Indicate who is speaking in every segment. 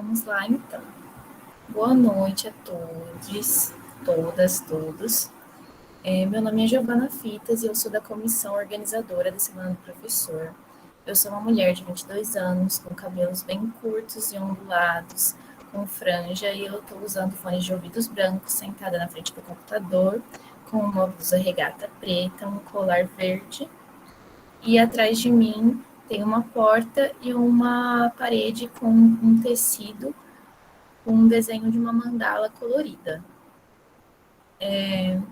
Speaker 1: Vamos lá, então. Boa noite a todos, todas, todos. Meu nome é Giovana Fitas e eu sou da comissão organizadora da Semana do Professor. Eu sou uma mulher de 22 anos, com cabelos bem curtos e ondulados, com franja, e eu estou usando fones de ouvidos brancos, sentada na frente do computador, com uma blusa regata preta, um colar verde, e atrás de mim tem uma porta e uma parede com um tecido com um desenho de uma mandala colorida.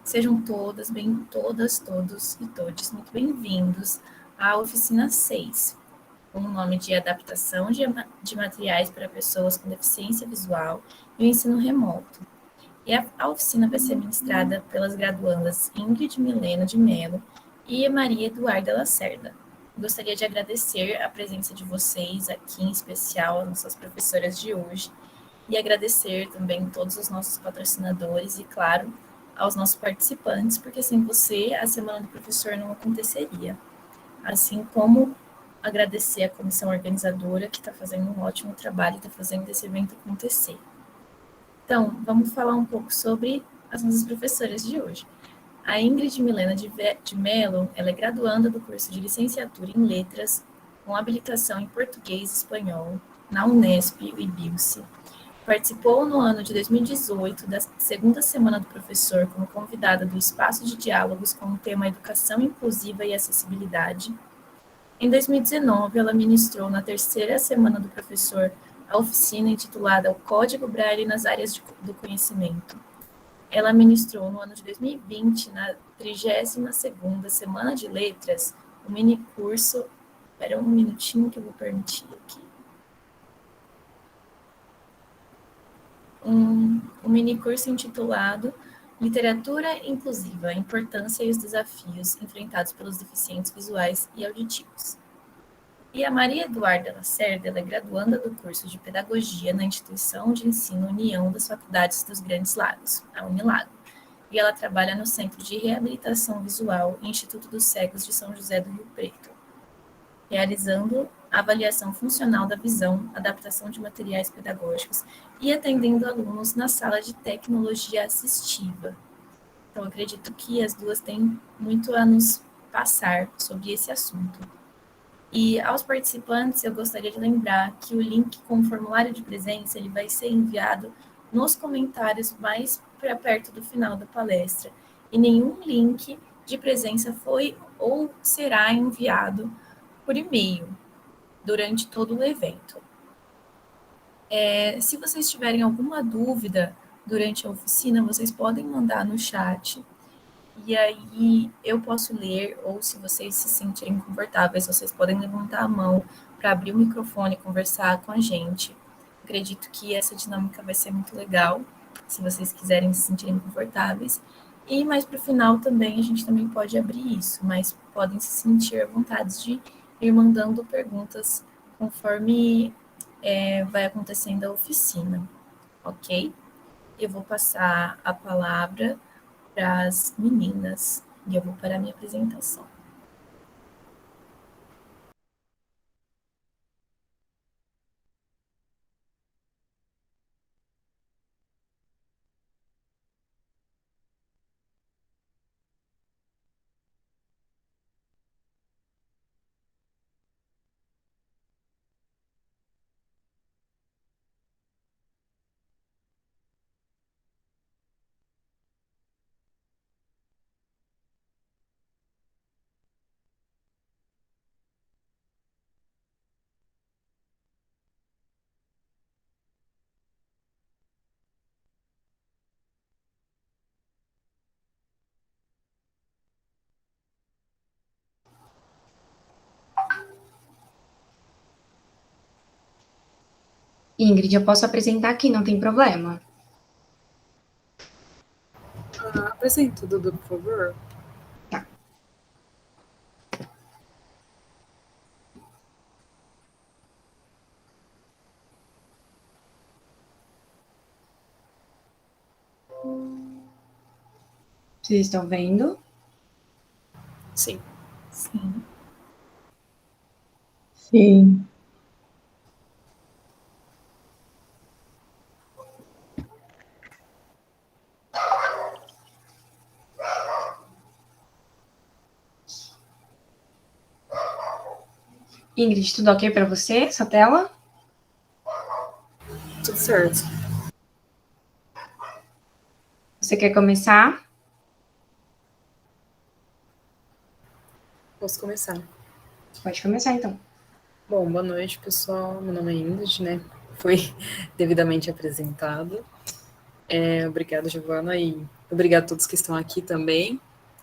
Speaker 1: Sejam todos e todes muito bem-vindos à oficina 6, com o nome de Adaptação de Materiais para Pessoas com Deficiência Visual e o Ensino Remoto. E a oficina vai ser ministrada pelas graduandas Ingrid Milena de Mello e Maria Eduarda Lacerda. Gostaria de agradecer a presença de vocês aqui, em especial as nossas professoras de hoje, e agradecer também todos os nossos patrocinadores e, claro, aos nossos participantes, porque sem você a Semana do Professor não aconteceria. Assim como agradecer a comissão organizadora, que está fazendo um ótimo trabalho e está fazendo esse evento acontecer. Então, vamos falar um pouco sobre as nossas professoras de hoje. A Ingrid Milena de Mello, ela é graduanda do curso de licenciatura em Letras, com habilitação em Português e Espanhol, na Unesp e Bilce. Participou no ano de 2018 da segunda Semana do Professor como convidada do Espaço de Diálogos com o tema Educação Inclusiva e Acessibilidade. Em 2019, ela ministrou na terceira Semana do Professor a oficina intitulada O Código Braille nas Áreas do Conhecimento. Ela ministrou no ano de 2020, na 32ª Semana de Letras, o mini curso... Espera um minutinho que eu vou permitir aqui. Um mini curso intitulado Literatura Inclusiva, a Importância e os Desafios Enfrentados pelos Deficientes Visuais e Auditivos. E a Maria Eduarda Lacerda, ela é graduanda do curso de Pedagogia na Instituição de Ensino União das Faculdades dos Grandes Lagos, a Unilago, e ela trabalha no Centro de Reabilitação Visual e Instituto dos Cegos de São José do Rio Preto, realizando a avaliação funcional da visão, adaptação de materiais pedagógicos e atendendo alunos na sala de tecnologia assistiva. Então, acredito que as duas têm muito a nos passar sobre esse assunto. E aos participantes, eu gostaria de lembrar que o link com o formulário de presença ele vai ser enviado nos comentários mais para perto do final da palestra. E nenhum link de presença foi ou será enviado por e-mail durante todo o evento. Se vocês tiverem alguma dúvida durante a oficina, vocês podem mandar no chat, e aí eu posso ler, ou se vocês se sentirem confortáveis, vocês podem levantar a mão para abrir o microfone e conversar com a gente. Acredito que essa dinâmica vai ser muito legal, se vocês quiserem se sentirem confortáveis. E mais para o final também, a gente também pode abrir isso, mas podem se sentir à vontade de ir mandando perguntas conforme vai acontecendo a oficina, ok? Eu vou passar a palavra para as meninas e eu vou para a minha apresentação.
Speaker 2: Ingrid, eu posso apresentar aqui, não tem problema.
Speaker 3: Apresente, Dudu, por favor.
Speaker 2: Tá. Vocês estão vendo?
Speaker 3: Sim.
Speaker 1: Sim.
Speaker 4: Sim.
Speaker 2: Ingrid, tudo ok para você? Sua tela?
Speaker 3: Tudo certo.
Speaker 2: Você quer começar?
Speaker 3: Posso começar.
Speaker 2: Pode começar, então.
Speaker 3: Bom, boa noite, pessoal. Meu nome é Ingrid, né? Foi devidamente apresentado. Obrigada, Giovana, e obrigado a todos que estão aqui também.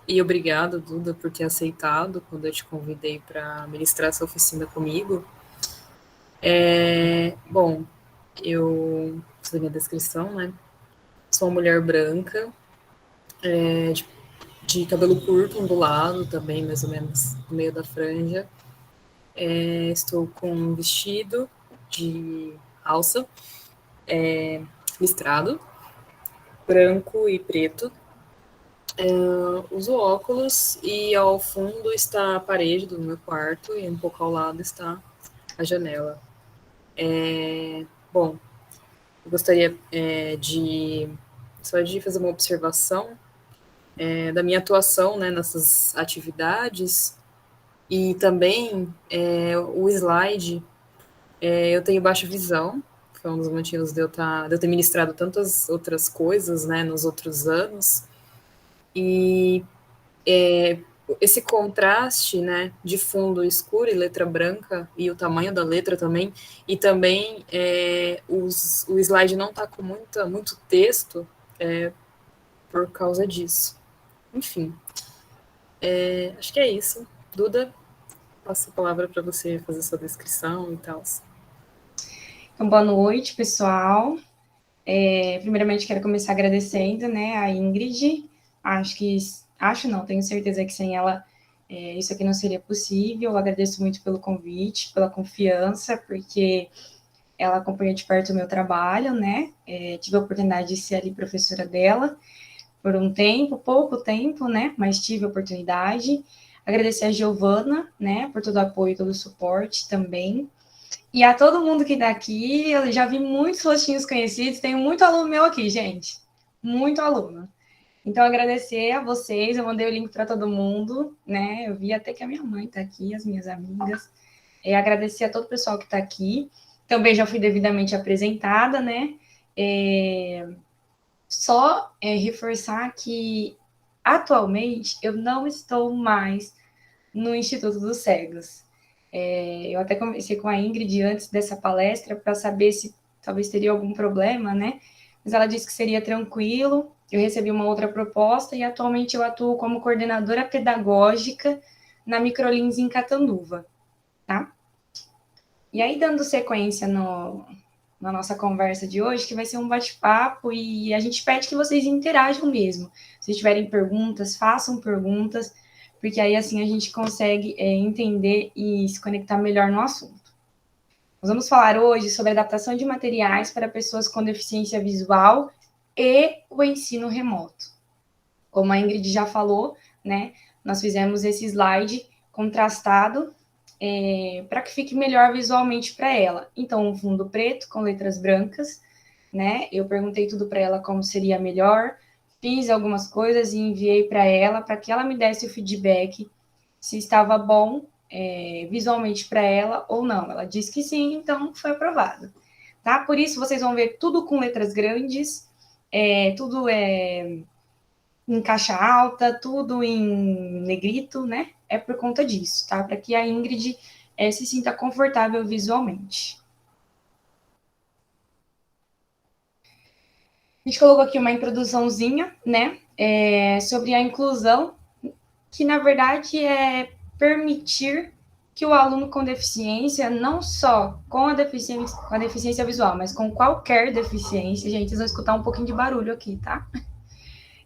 Speaker 3: E obrigado, Duda, por ter aceitado quando eu te convidei para ministrar essa oficina comigo. Bom, eu fiz a minha descrição, né? Sou uma mulher branca, de cabelo curto, ondulado também, mais ou menos no meio da franja. Estou com um vestido de alça, listrado, branco e preto. Uso óculos e ao fundo está a parede do meu quarto e um pouco ao lado está a janela. Bom, eu gostaria de fazer uma observação da minha atuação, né, nessas atividades e também o slide. Eu tenho baixa visão, foi um dos motivos de eu ter ministrado tantas outras coisas, né, nos outros anos. E esse contraste, né, de fundo escuro e letra branca, e o tamanho da letra também, e também o slide não está com muito texto por causa disso. Enfim, acho que é isso. Duda, passo a palavra para você fazer sua descrição e tal.
Speaker 2: Então, boa noite, pessoal. Primeiramente, quero começar agradecendo, né, a Ingrid. Acho não, tenho certeza que sem ela isso aqui não seria possível. Eu agradeço muito pelo convite, pela confiança, porque ela acompanha de perto o meu trabalho, né? Tive a oportunidade de ser ali professora dela por um tempo, pouco tempo, né? Mas tive a oportunidade. Agradecer a Giovana, né, por todo o apoio, todo o suporte também. E a todo mundo que está aqui, eu já vi muitos rostinhos conhecidos, tenho muito aluno meu aqui, gente. Muito aluno. Então, agradecer a vocês, eu mandei o link para todo mundo, né? Eu vi até que a minha mãe está aqui, as minhas amigas. Agradecer a todo o pessoal que está aqui. Também já fui devidamente apresentada, né? Só reforçar que atualmente eu não estou mais no Instituto dos Cegos. Eu até conversei com a Ingrid antes dessa palestra para saber se talvez teria algum problema, né? Mas ela disse que seria tranquilo. Eu recebi uma outra proposta e atualmente eu atuo como coordenadora pedagógica na Microlins em Catanduva, tá? E aí, dando sequência na nossa conversa de hoje, que vai ser um bate-papo e a gente pede que vocês interajam mesmo. Se tiverem perguntas, façam perguntas, porque aí assim a gente consegue entender e se conectar melhor no assunto. Nós vamos falar hoje sobre adaptação de materiais para pessoas com deficiência visual e o ensino remoto. Como a Ingrid já falou, né, nós fizemos esse slide contrastado para que fique melhor visualmente para ela. Então, um fundo preto com letras brancas, né? Eu perguntei tudo para ela como seria melhor, fiz algumas coisas e enviei para ela para que ela me desse o feedback se estava bom visualmente para ela ou não. Ela disse que sim, então foi aprovado. Tá? Por isso, vocês vão ver tudo com letras grandes, tudo em caixa alta, tudo em negrito, né? É por conta disso, tá? Para que a Ingrid se sinta confortável visualmente. A gente colocou aqui uma introduçãozinha, né? Sobre a inclusão, que na verdade é permitir que o aluno com deficiência, não só com a deficiência visual, mas com qualquer deficiência, gente, vocês vão escutar um pouquinho de barulho aqui, tá?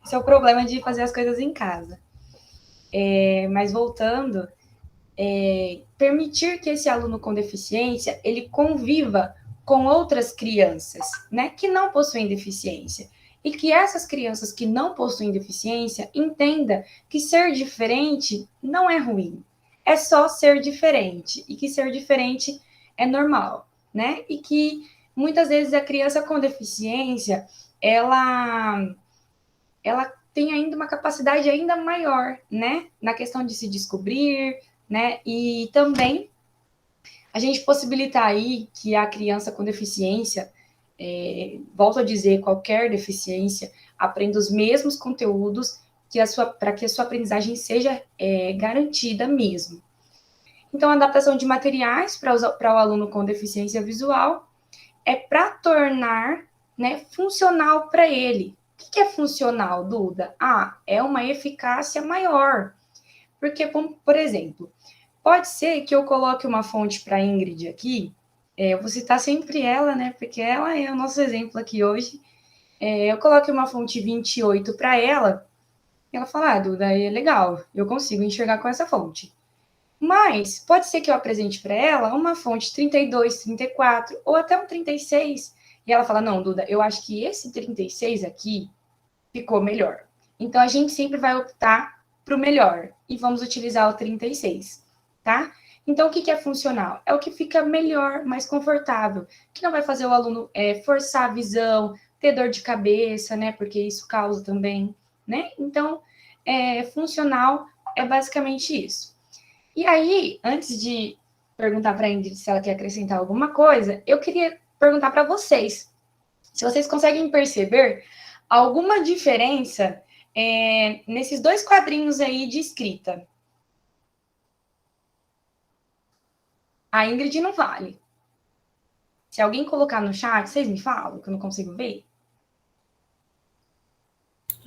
Speaker 2: Esse é o problema de fazer as coisas em casa. Mas voltando, permitir que esse aluno com deficiência ele conviva com outras crianças, né, que não possuem deficiência e que essas crianças que não possuem deficiência entenda que ser diferente não é ruim, é só ser diferente e que ser diferente é normal, né? E que muitas vezes a criança com deficiência ela tem ainda uma capacidade ainda maior, né, na questão de se descobrir, né, e também a gente possibilitar aí que a criança com deficiência, volto a dizer, qualquer deficiência, aprenda os mesmos conteúdos para que a sua aprendizagem seja garantida mesmo. Então, a adaptação de materiais para o aluno com deficiência visual é para tornar, né, funcional para ele. O que é funcional, Duda? É uma eficácia maior. Porque, por exemplo, pode ser que eu coloque uma fonte para a Ingrid aqui, eu vou citar sempre ela, né, porque ela é o nosso exemplo aqui hoje. Eu coloque uma fonte 28 para ela, e ela fala, Duda, é legal, eu consigo enxergar com essa fonte. Mas pode ser que eu apresente para ela uma fonte 32, 34 ou até um 36. E ela fala, não, Duda, eu acho que esse 36 aqui ficou melhor. Então, a gente sempre vai optar para o melhor e vamos utilizar o 36, tá? Então, o que é funcional? É o que fica melhor, mais confortável, que não vai fazer o aluno forçar a visão, ter dor de cabeça, né? Porque isso causa também, né? Então, funcional é basicamente isso. E aí, antes de perguntar para a Ingrid se ela quer acrescentar alguma coisa, eu queria perguntar para vocês, se vocês conseguem perceber alguma diferença nesses dois quadrinhos aí de escrita. A Ingrid não vale. Se alguém colocar no chat, vocês me falam, que eu não consigo ver.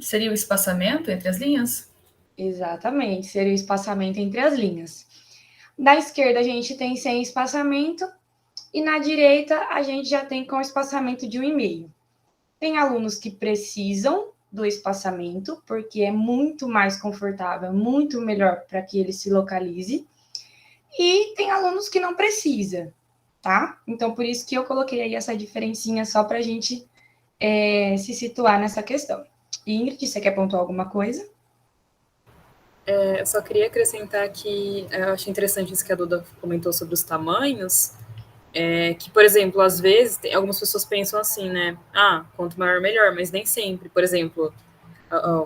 Speaker 1: Seria o espaçamento entre as linhas?
Speaker 2: Exatamente, seria o espaçamento entre as linhas. Da esquerda, a gente tem sem espaçamento, e na direita, a gente já tem com espaçamento de 1,5. Tem alunos que precisam do espaçamento, porque é muito mais confortável, muito melhor para que ele se localize. E tem alunos que não precisa, tá? Então, por isso que eu coloquei aí essa diferencinha só para a gente se situar nessa questão. Ingrid, você quer pontuar alguma coisa?
Speaker 3: Eu só queria acrescentar que eu achei interessante isso que a Duda comentou sobre os tamanhos, que, por exemplo, às vezes, algumas pessoas pensam assim, né? Quanto maior, melhor, mas nem sempre. Por exemplo,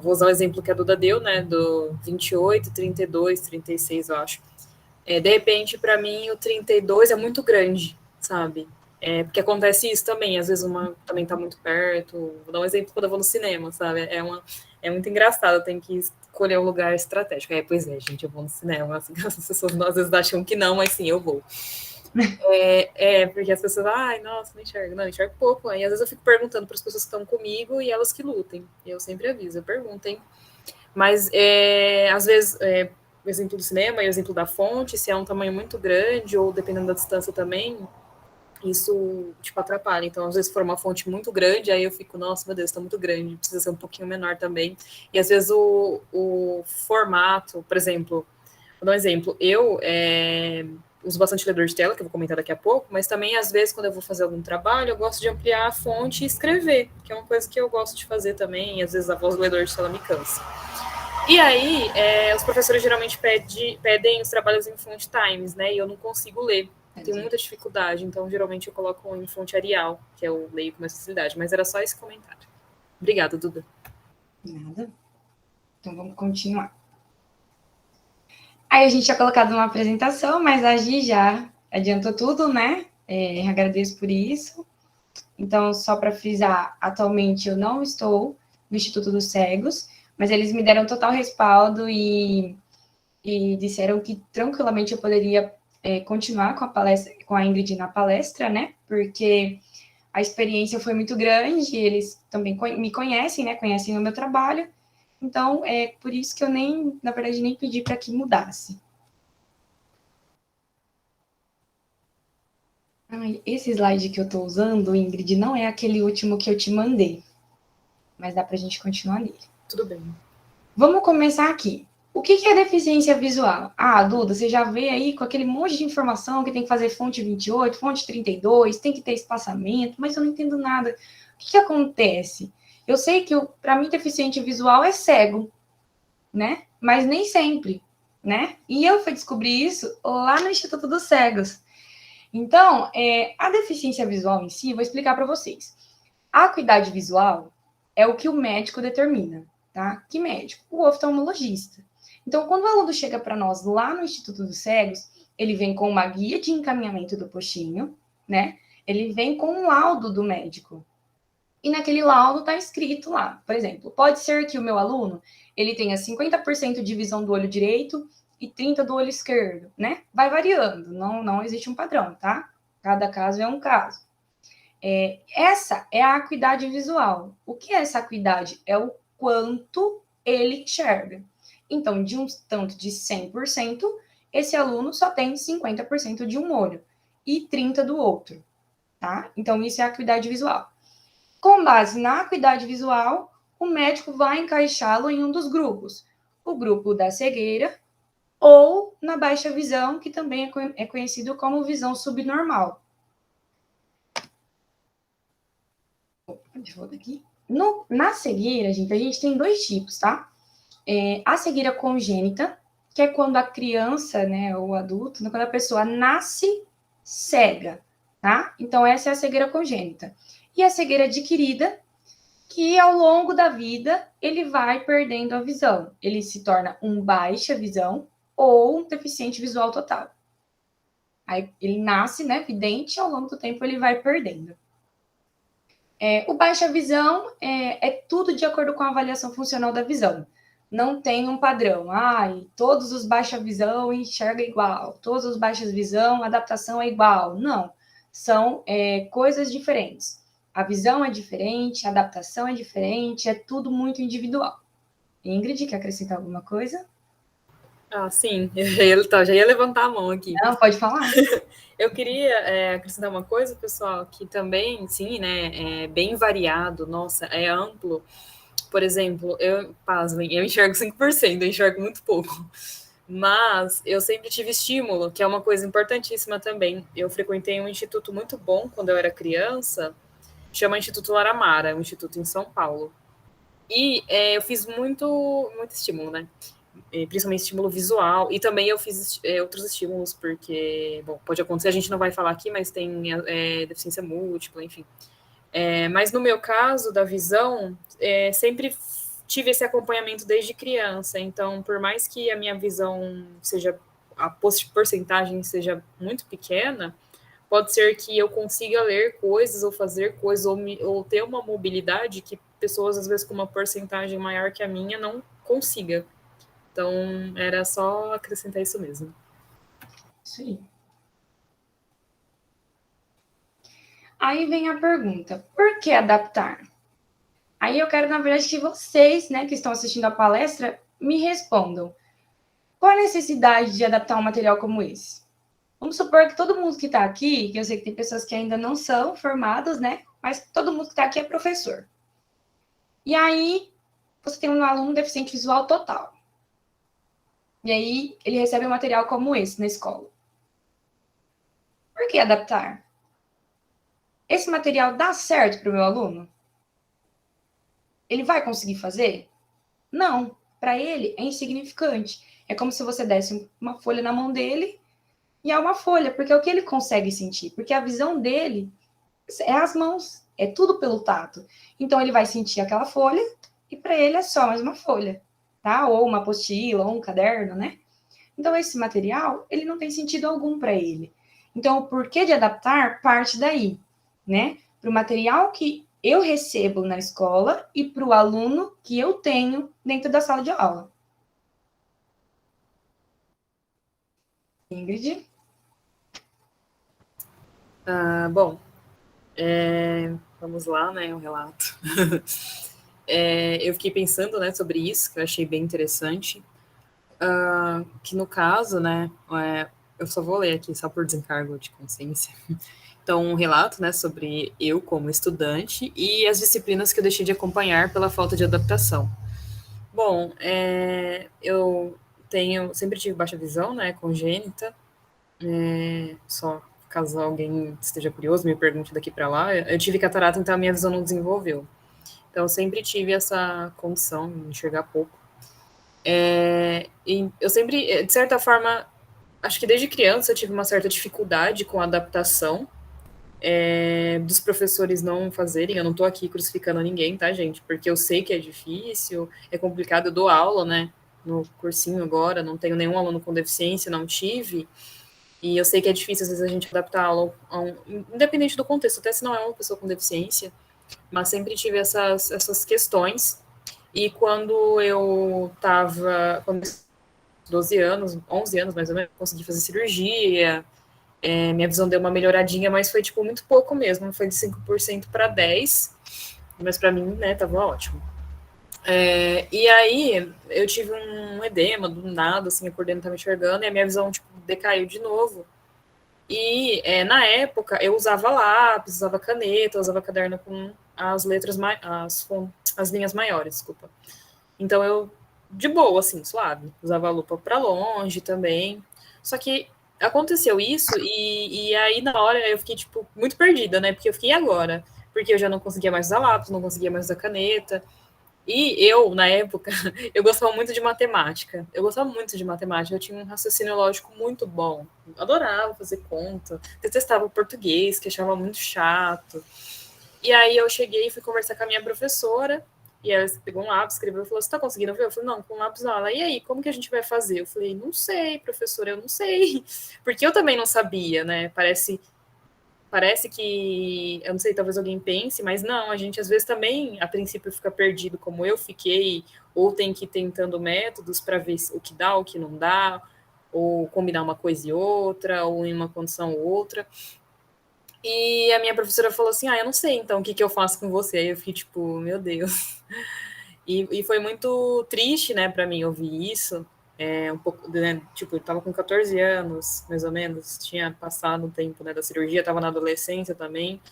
Speaker 3: vou usar o exemplo que a Duda deu, né? Do 28, 32, 36, eu acho. De repente, para mim, o 32 é muito grande, sabe? Porque acontece isso também, às vezes uma também tá muito perto. Vou dar um exemplo quando eu vou no cinema, sabe? É muito engraçado, tem que escolher um lugar estratégico. Pois é, gente, eu vou no cinema. Assim, as pessoas às vezes acham que não, mas sim, eu vou. Porque as pessoas, nossa, não enxergo. Não, enxergo pouco. Aí às vezes eu fico perguntando para as pessoas que estão comigo e elas que lutem. Eu sempre aviso, eu perguntem. Mas às vezes, o exemplo do cinema e o exemplo da fonte, se é um tamanho muito grande ou dependendo da distância também, isso, tipo, atrapalha. Então, às vezes, se for uma fonte muito grande, aí eu fico, nossa, meu Deus, está muito grande, precisa ser um pouquinho menor também. E, às vezes, o formato, por exemplo, vou dar um exemplo, eu uso bastante leitor de tela, que eu vou comentar daqui a pouco, mas também, às vezes, quando eu vou fazer algum trabalho, eu gosto de ampliar a fonte e escrever, que é uma coisa que eu gosto de fazer também, e, às vezes, a voz do leitor de tela me cansa. E aí, os professores geralmente pedem os trabalhos em font times, né? E eu não consigo ler. Tenho muita dificuldade, então geralmente eu coloco em fonte Arial, que eu leio com mais facilidade. Mas era só esse comentário. Obrigada, Duda.
Speaker 2: Nada. Então vamos continuar. Aí a gente tinha colocado uma apresentação, mas a Gi já adiantou tudo, né? Agradeço por isso. Então, só para frisar, atualmente eu não estou no Instituto dos Cegos, mas eles me deram total respaldo e disseram que tranquilamente eu poderia continuar com a palestra, com a Ingrid na palestra, né? Porque a experiência foi muito grande, eles também me conhecem, né? Conhecem o meu trabalho. Então, é por isso que eu na verdade, nem pedi para que mudasse. Esse slide que eu estou usando, Ingrid, não é aquele último que eu te mandei. Mas dá para a gente continuar nele.
Speaker 3: Tudo bem.
Speaker 2: Vamos começar aqui. O que é deficiência visual? Duda, você já vê aí com aquele monte de informação que tem que fazer fonte 28, fonte 32, tem que ter espaçamento, mas eu não entendo nada. O que acontece? Eu sei que, para mim, deficiente visual é cego, né? Mas nem sempre, né? E eu fui descobrir isso lá no Instituto dos Cegos. Então, a deficiência visual em si, vou explicar para vocês. A acuidade visual é o que o médico determina, tá? Que médico? O oftalmologista. Então, quando o aluno chega para nós lá no Instituto dos Cegos, ele vem com uma guia de encaminhamento do postinho, né? Ele vem com um laudo do médico. E naquele laudo está escrito lá, por exemplo, pode ser que o meu aluno ele tenha 50% de visão do olho direito e 30% do olho esquerdo, né? Vai variando, não existe um padrão, tá? Cada caso é um caso. Essa é a acuidade visual. O que é essa acuidade? É o quanto ele enxerga. Então, de um tanto de 100%, esse aluno só tem 50% de um olho e 30% do outro, tá? Então, isso é a acuidade visual. Com base na acuidade visual, o médico vai encaixá-lo em um dos grupos. O grupo da cegueira ou na baixa visão, que também é conhecido como visão subnormal. Deixa eu voltar aqui. Na cegueira, gente, a gente tem 2 tipos, tá? A cegueira congênita, que é quando a criança, né, ou o adulto, quando a pessoa nasce cega, tá? Então, essa é a cegueira congênita. E a cegueira adquirida, que ao longo da vida ele vai perdendo a visão. Ele se torna um baixa visão ou um deficiente visual total. Aí ele nasce, né, vidente, ao longo do tempo ele vai perdendo. O baixa visão é tudo de acordo com a avaliação funcional da visão. Não tem um padrão. Todos os baixa visão enxergam igual. Todos os baixas visão, a adaptação é igual. Não. São coisas diferentes. A visão é diferente, a adaptação é diferente, é tudo muito individual. Ingrid, quer acrescentar alguma coisa?
Speaker 3: Sim, já ia levantar a mão aqui.
Speaker 2: Não, pode falar.
Speaker 3: Eu queria acrescentar uma coisa, pessoal, que também, sim, né, é bem variado, nossa, é amplo. Por exemplo, eu enxergo 5%, eu enxergo muito pouco. Mas eu sempre tive estímulo, que é uma coisa importantíssima também. Eu frequentei um instituto muito bom quando eu era criança, chama Instituto Laramara, um instituto em São Paulo. E eu fiz muito estímulo, né? Principalmente estímulo visual, e também eu fiz outros estímulos, porque, bom, pode acontecer, a gente não vai falar aqui, mas tem deficiência múltipla, enfim. Mas no meu caso, da visão, sempre tive esse acompanhamento desde criança, então, por mais que a minha visão seja, a porcentagem seja muito pequena, pode ser que eu consiga ler coisas, ou fazer coisas, ou ter uma mobilidade que pessoas, às vezes, com uma porcentagem maior que a minha, não consiga. Então, era só acrescentar isso mesmo.
Speaker 2: Isso aí. Aí vem a pergunta, por que adaptar? Aí eu quero, na verdade, que vocês, né, que estão assistindo a palestra, me respondam. Qual a necessidade de adaptar um material como esse? Vamos supor que todo mundo que está aqui, que eu sei que tem pessoas que ainda não são formadas, né, mas todo mundo que está aqui é professor. E aí, você tem um aluno deficiente visual total. E aí, ele recebe um material como esse na escola. Por que adaptar? Esse material dá certo para o meu aluno? Ele vai conseguir fazer? Não. Para ele, é insignificante. É como se você desse uma folha na mão dele e é uma folha, porque é o que ele consegue sentir. Porque a visão dele é as mãos, é tudo pelo tato. Então, ele vai sentir aquela folha e para ele é só mais uma folha, tá? Ou uma apostila, ou um caderno, né? Então, esse material, ele não tem sentido algum para ele. Então, o porquê de adaptar parte daí, né? Para o material que eu recebo na escola e para o aluno que eu tenho dentro da sala de aula. Ingrid?
Speaker 3: Bom, vamos lá, né, o relato. Eu fiquei pensando, né, sobre isso, que eu achei bem interessante. Que no caso, né, eu só vou ler aqui só por desencargo de consciência. Então, um relato, né, sobre eu como estudante e as disciplinas que eu deixei de acompanhar pela falta de adaptação. Bom, eu sempre tive baixa visão, né, congênita, só caso alguém esteja curioso, me pergunte daqui para lá, eu tive catarata, então a minha visão não desenvolveu. Então, eu sempre tive essa condição de enxergar pouco. E eu sempre, de certa forma, acho que desde criança eu tive uma certa dificuldade com a adaptação, dos professores não fazerem. Eu não tô aqui crucificando ninguém, tá, gente? Porque eu sei que é difícil, é complicado. Eu dou aula, né, no cursinho agora, não tenho nenhum aluno com deficiência, não tive. E eu sei que é difícil, às vezes, a gente adaptar a aula, independente do contexto, até se não é uma pessoa com deficiência, mas sempre tive essas questões. E quando eu estava com 12 anos, 11 anos mais ou menos, consegui fazer cirurgia, minha visão deu uma melhoradinha, mas foi, tipo, muito pouco mesmo, foi de 5% para 10%, mas para mim, né, tava ótimo. E aí, eu tive um edema, do nada, assim, acordei, não tava enxergando, e a minha visão, tipo, decaiu de novo. E, na época, eu usava lápis, usava caneta, usava caderno com as letras, as linhas maiores, desculpa. Então, eu, de boa, assim, suave, usava a lupa para longe também. Só que aconteceu isso, e aí, na hora, eu fiquei, tipo, muito perdida, né? Porque eu fiquei, e agora? Porque eu já não conseguia mais usar lápis, não conseguia mais usar caneta. E eu, na época, eu gostava muito de matemática. Eu gostava muito de matemática. Eu tinha um raciocínio lógico muito bom. Eu adorava fazer conta. Detestava o português, que achava muito chato. E aí eu cheguei e fui conversar com a minha professora. E ela pegou um lápis, escreveu e falou: "Você tá conseguindo ver?" Eu falei: "Não, com lápis não." Ela: "E aí, como que a gente vai fazer?" Eu falei: "Não sei, professora, eu não sei." Porque eu também não sabia, né? Parece que, eu não sei, talvez alguém pense, mas não, a gente às vezes também, a princípio, fica perdido como eu fiquei, ou tem que ir tentando métodos para ver o que dá, o que não dá, ou combinar uma coisa e outra, ou em uma condição ou outra. E a minha professora falou assim: "Ah, eu não sei, então, o que eu faço com você?" Aí eu fiquei tipo, meu Deus. E foi muito triste, né, para mim ouvir isso. Um pouco, né, tipo, eu tava com 14 anos, mais ou menos, tinha passado o tempo, né, da cirurgia, tava na adolescência também,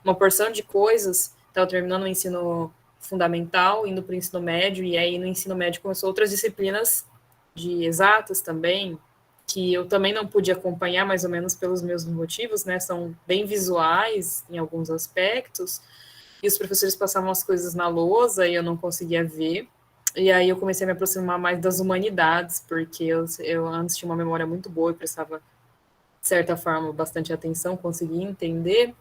Speaker 3: uma porção de coisas, tava terminando o ensino fundamental, indo para o ensino médio, e aí no ensino médio começou outras disciplinas de exatas também, que eu também não pude acompanhar, mais ou menos pelos mesmos motivos, né, são bem visuais em alguns aspectos, e os professores passavam as coisas na lousa e eu não conseguia ver. E aí eu comecei a me aproximar mais das humanidades, porque eu antes tinha uma memória muito boa e prestava, de certa forma, bastante atenção, conseguia entender.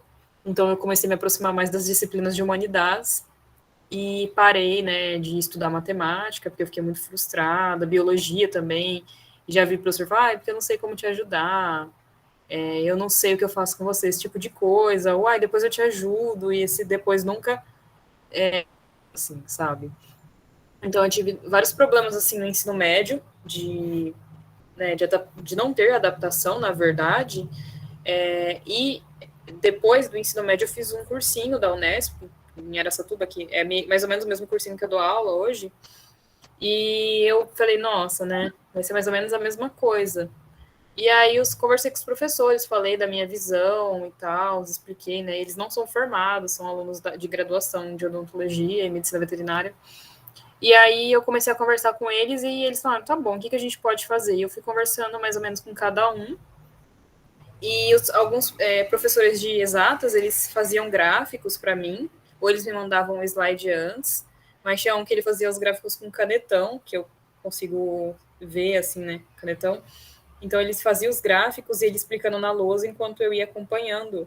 Speaker 3: Então eu comecei a me aproximar mais das disciplinas de humanidades e parei, né, de estudar matemática, porque eu fiquei muito frustrada, biologia também. Já vi o professor falar: "Ah, porque eu não sei como te ajudar, eu não sei o que eu faço com você", esse tipo de coisa, ou "ai, depois eu te ajudo", e esse depois nunca assim, sabe? Então, eu tive vários problemas, assim, no ensino médio, né, de não ter adaptação, na verdade, e depois do ensino médio eu fiz um cursinho da Unesp, em Araçatuba, que é mais ou menos o mesmo cursinho que eu dou aula hoje, e eu falei: "Nossa, né, vai ser mais ou menos a mesma coisa." E aí eu conversei com os professores, falei da minha visão e tal, expliquei, né, eles não são formados, são alunos de graduação de odontologia e medicina veterinária. E aí eu comecei a conversar com eles e eles falaram: "Tá bom, o que a gente pode fazer?" E eu fui conversando mais ou menos com cada um. E alguns professores de exatas, eles faziam gráficos para mim, ou eles me mandavam um slide antes, mas tinha um que ele fazia os gráficos com canetão, que eu consigo ver, assim, né, canetão. Então, eles faziam os gráficos e ele explicando na lousa enquanto eu ia acompanhando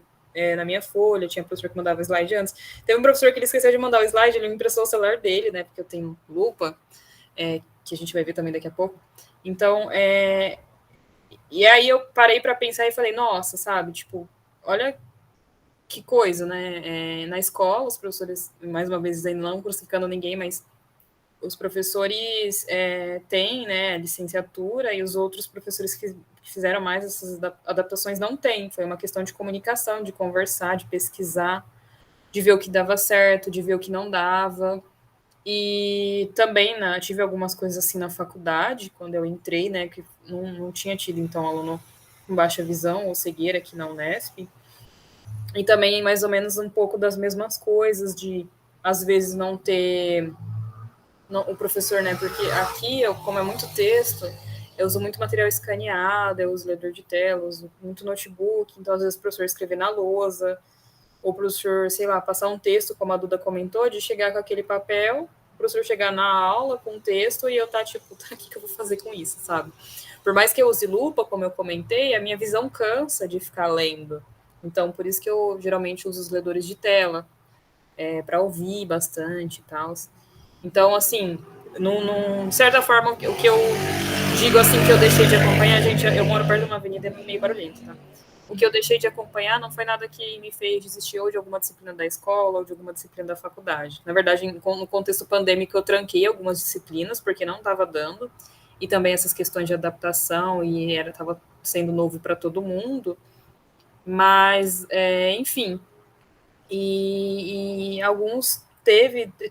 Speaker 3: na minha folha. Tinha professor que mandava o slide antes. Teve um professor que ele esqueceu de mandar o slide, ele me emprestou o celular dele, né, porque eu tenho lupa, que a gente vai ver também daqui a pouco. Então, e aí eu parei para pensar e falei: "Nossa, sabe, tipo, olha que coisa, né?" Na escola, os professores, mais uma vez, ainda não crucificando ninguém, mas os professores têm, né, licenciatura, e os outros professores que fizeram mais essas adaptações não têm. Foi uma questão de comunicação, de conversar, de pesquisar, de ver o que dava certo, de ver o que não dava. E também, né, tive algumas coisas assim na faculdade, quando eu entrei, né, que não tinha tido, então, aluno com baixa visão ou cegueira aqui na Unesp. E também, mais ou menos, um pouco das mesmas coisas, de, às vezes, não ter o professor, né? Porque aqui, como é muito texto, eu uso muito material escaneado, eu uso leitor de tela, eu uso muito notebook, então às vezes o professor escrever na lousa, ou o professor, sei lá, passar um texto, como a Duda comentou, de chegar com aquele papel, o professor chegar na aula com um texto e eu tá tipo, tá, o que eu vou fazer com isso, sabe? Por mais que eu use lupa, como eu comentei, a minha visão cansa de ficar lendo. Então, por isso que eu geralmente uso os ledores de tela, para ouvir bastante e tal. Então, assim, de certa forma, o que eu digo assim que eu deixei de acompanhar, gente, eu moro perto de uma avenida meio barulhenta, tá? O que eu deixei de acompanhar não foi nada que me fez desistir ou de alguma disciplina da escola ou de alguma disciplina da faculdade. Na verdade, no contexto pandêmico, eu tranquei algumas disciplinas porque não estava dando, e também essas questões de adaptação, e estava sendo novo para todo mundo. Mas, enfim, e alguns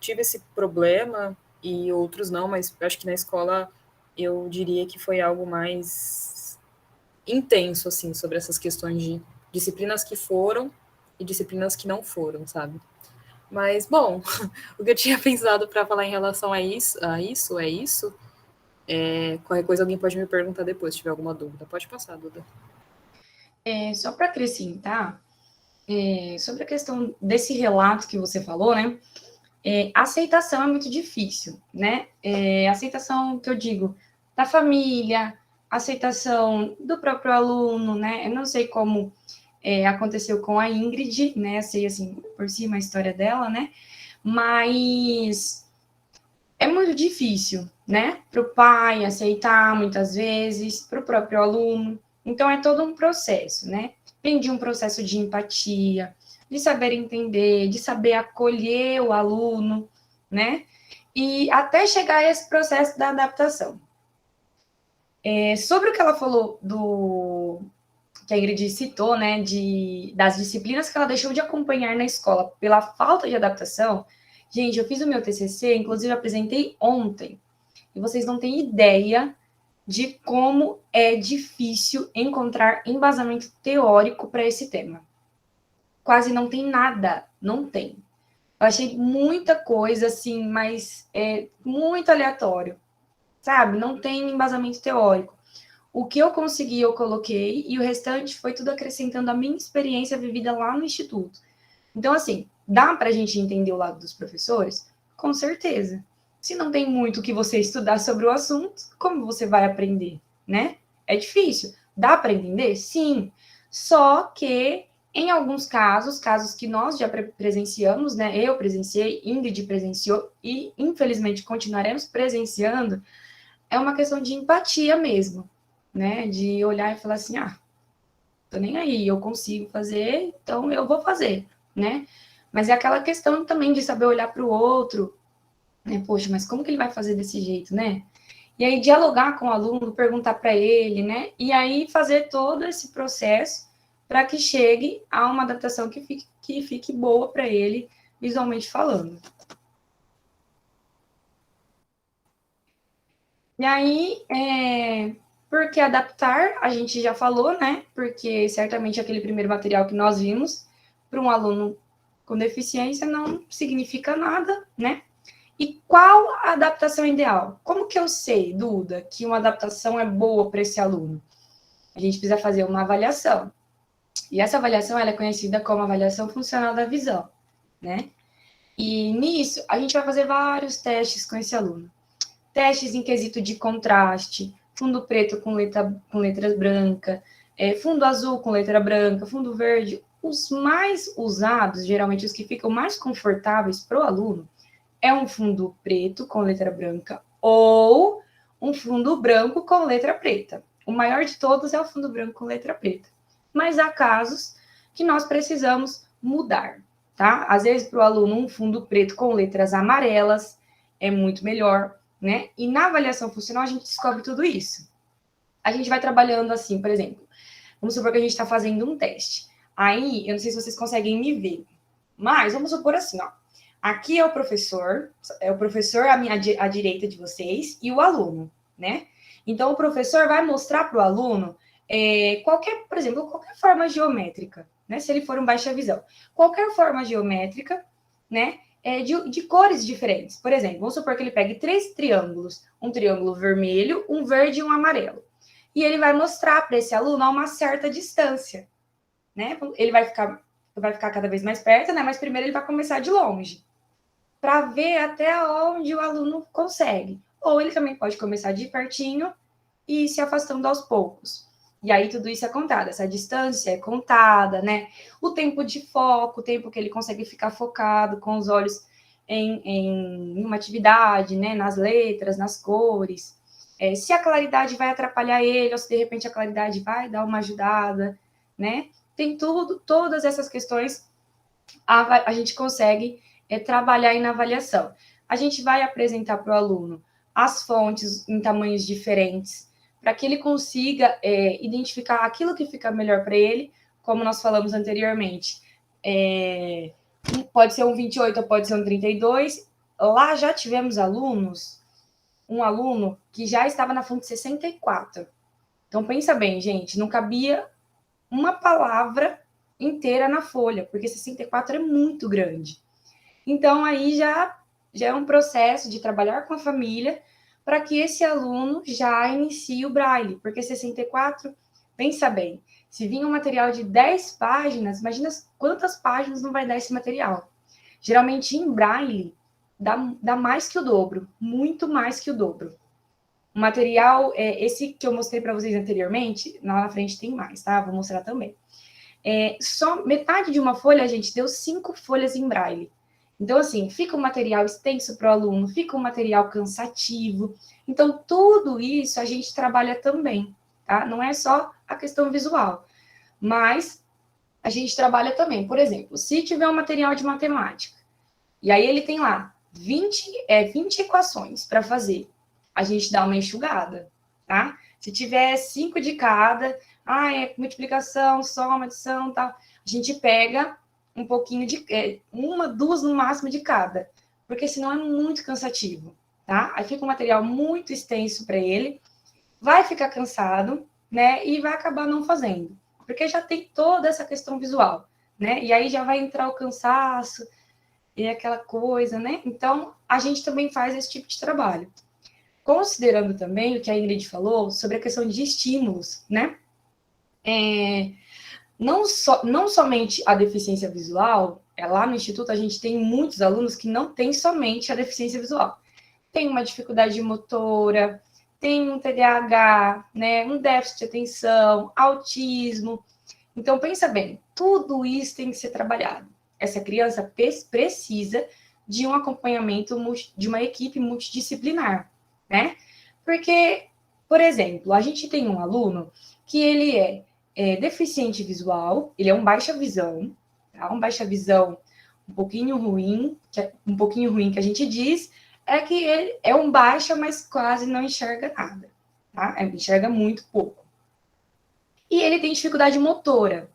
Speaker 3: tive esse problema e outros não, mas acho que na escola eu diria que foi algo mais intenso, assim, sobre essas questões de disciplinas que foram e disciplinas que não foram, sabe? Mas, bom, o que eu tinha pensado para falar em relação a isso. Qualquer coisa alguém pode me perguntar depois, se tiver alguma dúvida. Pode passar, Duda.
Speaker 2: Só para acrescentar, sobre a questão desse relato que você falou, né? Aceitação é muito difícil, né? Aceitação que eu digo da família, aceitação do próprio aluno, né? Eu não sei como aconteceu com a Ingrid, né? Sei assim por cima a história dela, né? Mas é muito difícil, né? Para o pai aceitar muitas vezes, para o próprio aluno. Então é todo um processo, né? Vem de um processo de empatia, de saber entender, de saber acolher o aluno, né? E até chegar a esse processo da adaptação. Sobre o que ela falou que a Ingrid citou, né, das disciplinas que ela deixou de acompanhar na escola pela falta de adaptação, gente, eu fiz o meu TCC, inclusive apresentei ontem, e vocês não têm ideia de como é difícil encontrar embasamento teórico para esse tema. Quase não tem nada, não tem. Eu achei muita coisa, assim, mas muito aleatório, sabe? Não tem embasamento teórico. O que eu consegui, eu coloquei, e o restante foi tudo acrescentando a minha experiência vivida lá no Instituto. Então, assim, dá para a gente entender o lado dos professores? Com certeza. Se não tem muito o que você estudar sobre o assunto, como você vai aprender, né? É difícil. Dá para entender? Sim. Só que, em alguns casos que nós já presenciamos, né? Eu presenciei, Ingrid presenciou e, infelizmente, continuaremos presenciando, é uma questão de empatia mesmo, né? De olhar e falar assim, tô nem aí, eu consigo fazer, então eu vou fazer, né? Mas é aquela questão também de saber olhar para o outro, né? Poxa, mas como que ele vai fazer desse jeito, né? E aí dialogar com o aluno, perguntar para ele, né? E aí fazer todo esse processo para que chegue a uma adaptação que fique boa para ele, visualmente falando. E aí, porque adaptar, a gente já falou, né? Porque certamente aquele primeiro material que nós vimos, para um aluno com deficiência, não significa nada, né? E qual a adaptação ideal? Como que eu sei, Duda, que uma adaptação é boa para esse aluno? A gente precisa fazer uma avaliação. E essa avaliação ela é conhecida como avaliação funcional da visão, né? E nisso, a gente vai fazer vários testes com esse aluno. Testes em quesito de contraste, fundo preto com letras brancas, fundo azul com letra branca, fundo verde. Os mais usados, geralmente os que ficam mais confortáveis para o aluno, é um fundo preto com letra branca ou um fundo branco com letra preta. O maior de todos é o fundo branco com letra preta. Mas há casos que nós precisamos mudar, tá? Às vezes, para o aluno, um fundo preto com letras amarelas é muito melhor, né? E na avaliação funcional, a gente descobre tudo isso. A gente vai trabalhando assim, por exemplo, vamos supor que a gente está fazendo um teste. Aí, eu não sei se vocês conseguem me ver, mas vamos supor assim, ó. Aqui é o professor à direita de vocês e o aluno, né? Então, o professor vai mostrar para o aluno por exemplo, qualquer forma geométrica, né? Se ele for um baixa visão. Qualquer forma geométrica, né? De cores diferentes. Por exemplo, vamos supor que ele pegue 3 triângulos. Um triângulo vermelho, um verde e um amarelo. E ele vai mostrar para esse aluno a uma certa distância, né? Ele vai ficar cada vez mais perto, né? Mas primeiro ele vai começar de longe, para ver até onde o aluno consegue. Ou ele também pode começar de pertinho e ir se afastando aos poucos. E aí tudo isso é contado, essa distância é contada, né? O tempo de foco, o tempo que ele consegue ficar focado com os olhos em uma atividade, né? Nas letras, nas cores. se a claridade vai atrapalhar ele, ou se de repente a claridade vai dar uma ajudada, né? Tem todas essas questões a gente consegue trabalhar aí na avaliação. A gente vai apresentar para o aluno as fontes em tamanhos diferentes, para que ele consiga identificar aquilo que fica melhor para ele, como nós falamos anteriormente. Pode ser um 28 ou pode ser um 32. Lá já tivemos um aluno que já estava na fonte 64. Então, pensa bem, gente, não cabia uma palavra inteira na folha, porque 64 é muito grande. Então, aí já é um processo de trabalhar com a família para que esse aluno já inicie o braille, porque 64, pensa bem, se vir um material de 10 páginas, imagina quantas páginas não vai dar esse material. Geralmente, em braille, dá mais que o dobro, muito mais que o dobro. O material, esse que eu mostrei para vocês anteriormente, lá na frente tem mais, tá? Vou mostrar também. Só metade de uma folha, gente, deu 5 folhas em braille. Então, assim, fica um material extenso para o aluno, fica um material cansativo. Então, tudo isso a gente trabalha também, tá? Não é só a questão visual, mas a gente trabalha também. Por exemplo, se tiver um material de matemática, e aí ele tem lá 20 equações para fazer, a gente dá uma enxugada, tá? Se tiver 5 de cada, multiplicação, soma, adição, tal, a gente pega um pouquinho de uma, duas no máximo de cada, porque senão é muito cansativo, tá? Aí fica um material muito extenso para ele, vai ficar cansado, né? E vai acabar não fazendo, porque já tem toda essa questão visual, né? E aí já vai entrar o cansaço e aquela coisa, né? Então, a gente também faz esse tipo de trabalho. Considerando também o que a Ingrid falou sobre a questão de estímulos, né? Não somente a deficiência visual, lá no Instituto a gente tem muitos alunos que não têm somente a deficiência visual. Tem uma dificuldade motora, tem um TDAH, né? Um déficit de atenção, autismo. Então, pensa bem, tudo isso tem que ser trabalhado. Essa criança precisa de um acompanhamento de uma equipe multidisciplinar, né? Porque, por exemplo, a gente tem um aluno que ele é deficiente visual, ele é um baixa visão, tá? Um baixa visão um pouquinho ruim, que a gente diz, é que ele é um baixa, mas quase não enxerga nada, tá? Enxerga muito pouco. E ele tem dificuldade motora.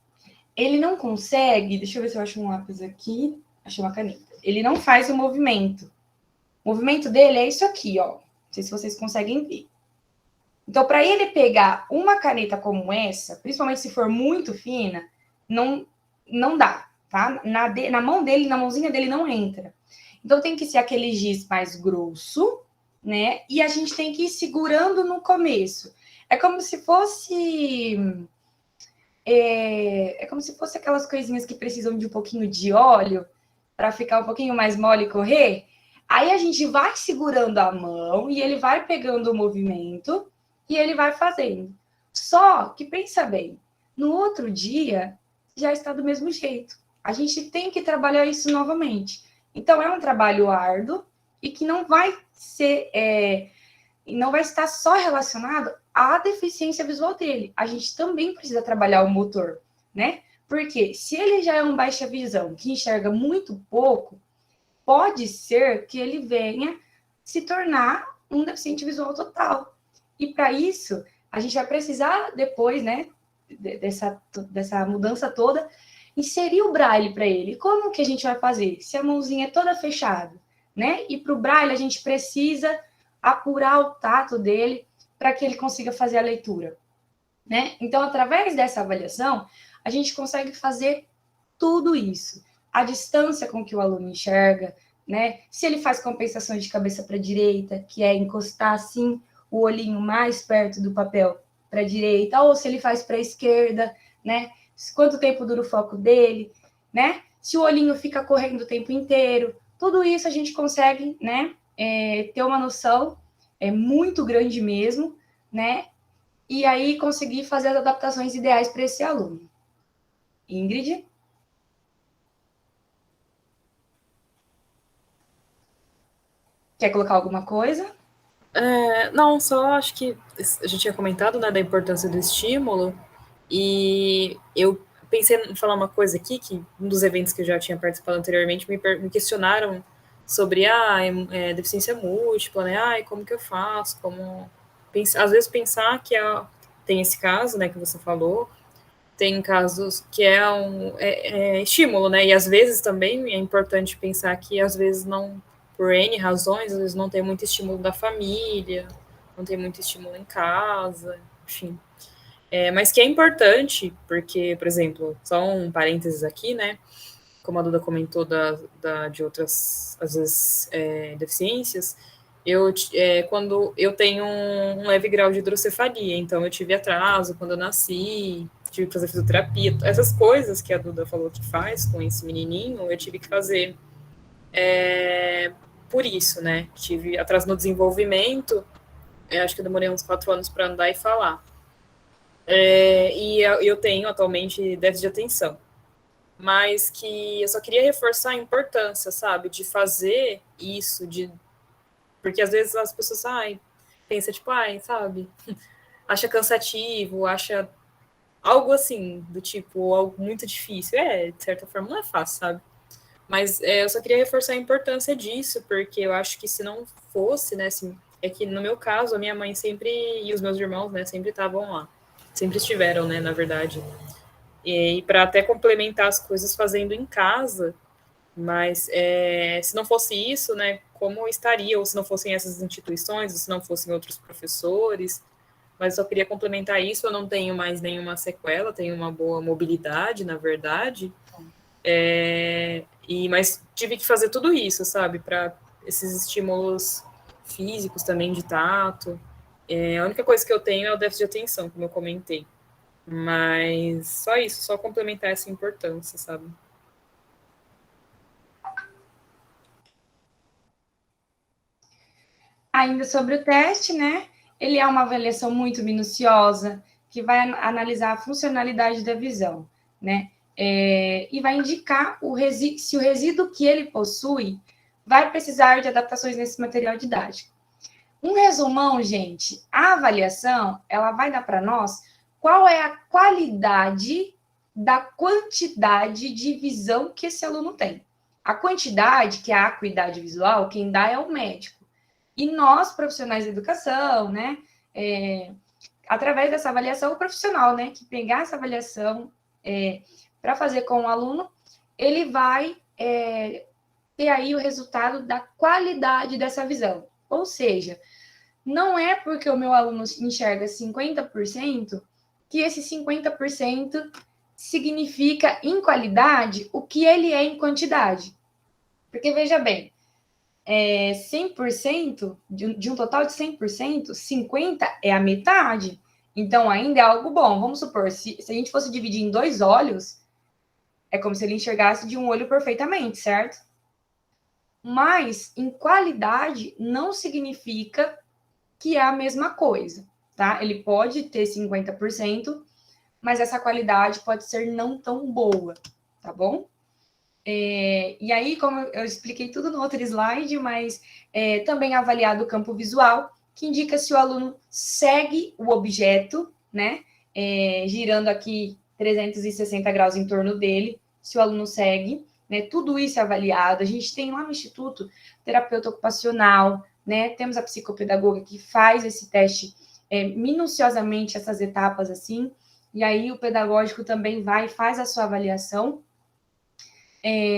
Speaker 2: Ele não consegue, deixa eu ver se eu acho um lápis aqui, achei uma caneta. Ele não faz o movimento. O movimento dele é isso aqui, ó. Não sei se vocês conseguem ver. Então, para ele pegar uma caneta como essa, principalmente se for muito fina, não dá, tá? Na mão dele, na mãozinha dele não entra. Então, tem que ser aquele giz mais grosso, né? E a gente tem que ir segurando no começo. É como se fosse aquelas coisinhas que precisam de um pouquinho de óleo para ficar um pouquinho mais mole e correr. Aí a gente vai segurando a mão e ele vai pegando o movimento e ele vai fazendo. Só que pensa bem, no outro dia já está do mesmo jeito. A gente tem que trabalhar isso novamente. Então é um trabalho árduo e que não vai estar só relacionado à deficiência visual dele. A gente também precisa trabalhar o motor, né? Porque se ele já é um baixa visão, que enxerga muito pouco, pode ser que ele venha se tornar um deficiente visual total. E para isso, a gente vai precisar depois, né, dessa mudança toda, inserir o braille para ele. Como que a gente vai fazer? Se a mãozinha é toda fechada, né? E para o braille a gente precisa apurar o tato dele para que ele consiga fazer a leitura, né? Então, através dessa avaliação, a gente consegue fazer tudo isso. A distância com que o aluno enxerga, né? Se ele faz compensação de cabeça para a direita, que é encostar assim o olhinho mais perto do papel para a direita, ou se ele faz para a esquerda, né? Quanto tempo dura o foco dele, né? Se o olhinho fica correndo o tempo inteiro, tudo isso a gente consegue, né? Ter uma noção muito grande mesmo, né? E aí conseguir fazer as adaptações ideais para esse aluno. Ingrid? Quer colocar alguma coisa?
Speaker 3: Não, só acho que a gente tinha comentado, né, da importância do estímulo, e eu pensei em falar uma coisa aqui, que um dos eventos que eu já tinha participado anteriormente me questionaram sobre deficiência múltipla, né, como que eu faço, às vezes pensar que tem esse caso, né, que você falou, tem casos que é estímulo, né, e às vezes também é importante pensar que às vezes não, por N razões, às vezes não tem muito estímulo da família, não tem muito estímulo em casa, enfim. Mas que é importante, porque, por exemplo, só um parênteses aqui, né, como a Duda comentou de outras, às vezes, deficiências, quando eu tenho um leve grau de hidrocefalia, então eu tive atraso quando eu nasci, tive que fazer fisioterapia, essas coisas que a Duda falou que faz com esse menininho, eu tive que fazer por isso, né? Tive atraso no desenvolvimento, acho que eu demorei uns 4 anos para andar e falar. E eu tenho atualmente déficit de atenção. Mas que eu só queria reforçar a importância, sabe, de fazer isso, porque às vezes as pessoas, pensa tipo, sabe, acha cansativo, acha algo assim, do tipo, algo muito difícil. De certa forma não é fácil, sabe? Mas eu só queria reforçar a importância disso, porque eu acho que se não fosse, né, assim, é que no meu caso, a minha mãe sempre, e os meus irmãos, né, sempre estavam lá. Sempre estiveram, né, na verdade. E para até complementar as coisas fazendo em casa, mas se não fosse isso, né, como estaria, ou se não fossem essas instituições, ou se não fossem outros professores, mas eu só queria complementar isso, eu não tenho mais nenhuma sequela, tenho uma boa mobilidade, na verdade, mas tive que fazer tudo isso, sabe, para esses estímulos físicos também, de tato. A única coisa que eu tenho é o déficit de atenção, como eu comentei, mas só isso, só complementar essa importância, sabe.
Speaker 2: Ainda sobre o teste, né? Ele é uma avaliação muito minuciosa, que vai analisar a funcionalidade da visão, né? E vai indicar se o resíduo que ele possui vai precisar de adaptações nesse material didático. Um resumão, gente, a avaliação, ela vai dar para nós qual é a qualidade da quantidade de visão que esse aluno tem. A quantidade, que é a acuidade visual, quem dá é o médico. E nós, profissionais da educação, né, através dessa avaliação, o profissional, né, que pegar essa avaliação para fazer com o aluno, ele vai ter aí o resultado da qualidade dessa visão. Ou seja, não é porque o meu aluno enxerga 50% que esse 50% significa em qualidade o que ele é em quantidade. Porque veja bem, 100%, de um total de 100%, 50% é a metade. Então, ainda é algo bom. Vamos supor, se a gente fosse dividir em 2 olhos, é como se ele enxergasse de um olho perfeitamente, certo? Mas, em qualidade, não significa que é a mesma coisa, tá? Ele pode ter 50%, mas essa qualidade pode ser não tão boa, tá bom? E aí, como eu expliquei tudo no outro slide, mas também é avaliado o campo visual, que indica se o aluno segue o objeto, né? Girando aqui 360 graus em torno dele, se o aluno segue, né? Tudo isso é avaliado. A gente tem lá no Instituto terapeuta ocupacional, né? Temos a psicopedagoga que faz esse teste minuciosamente, essas etapas assim, e aí o pedagógico também vai e faz a sua avaliação.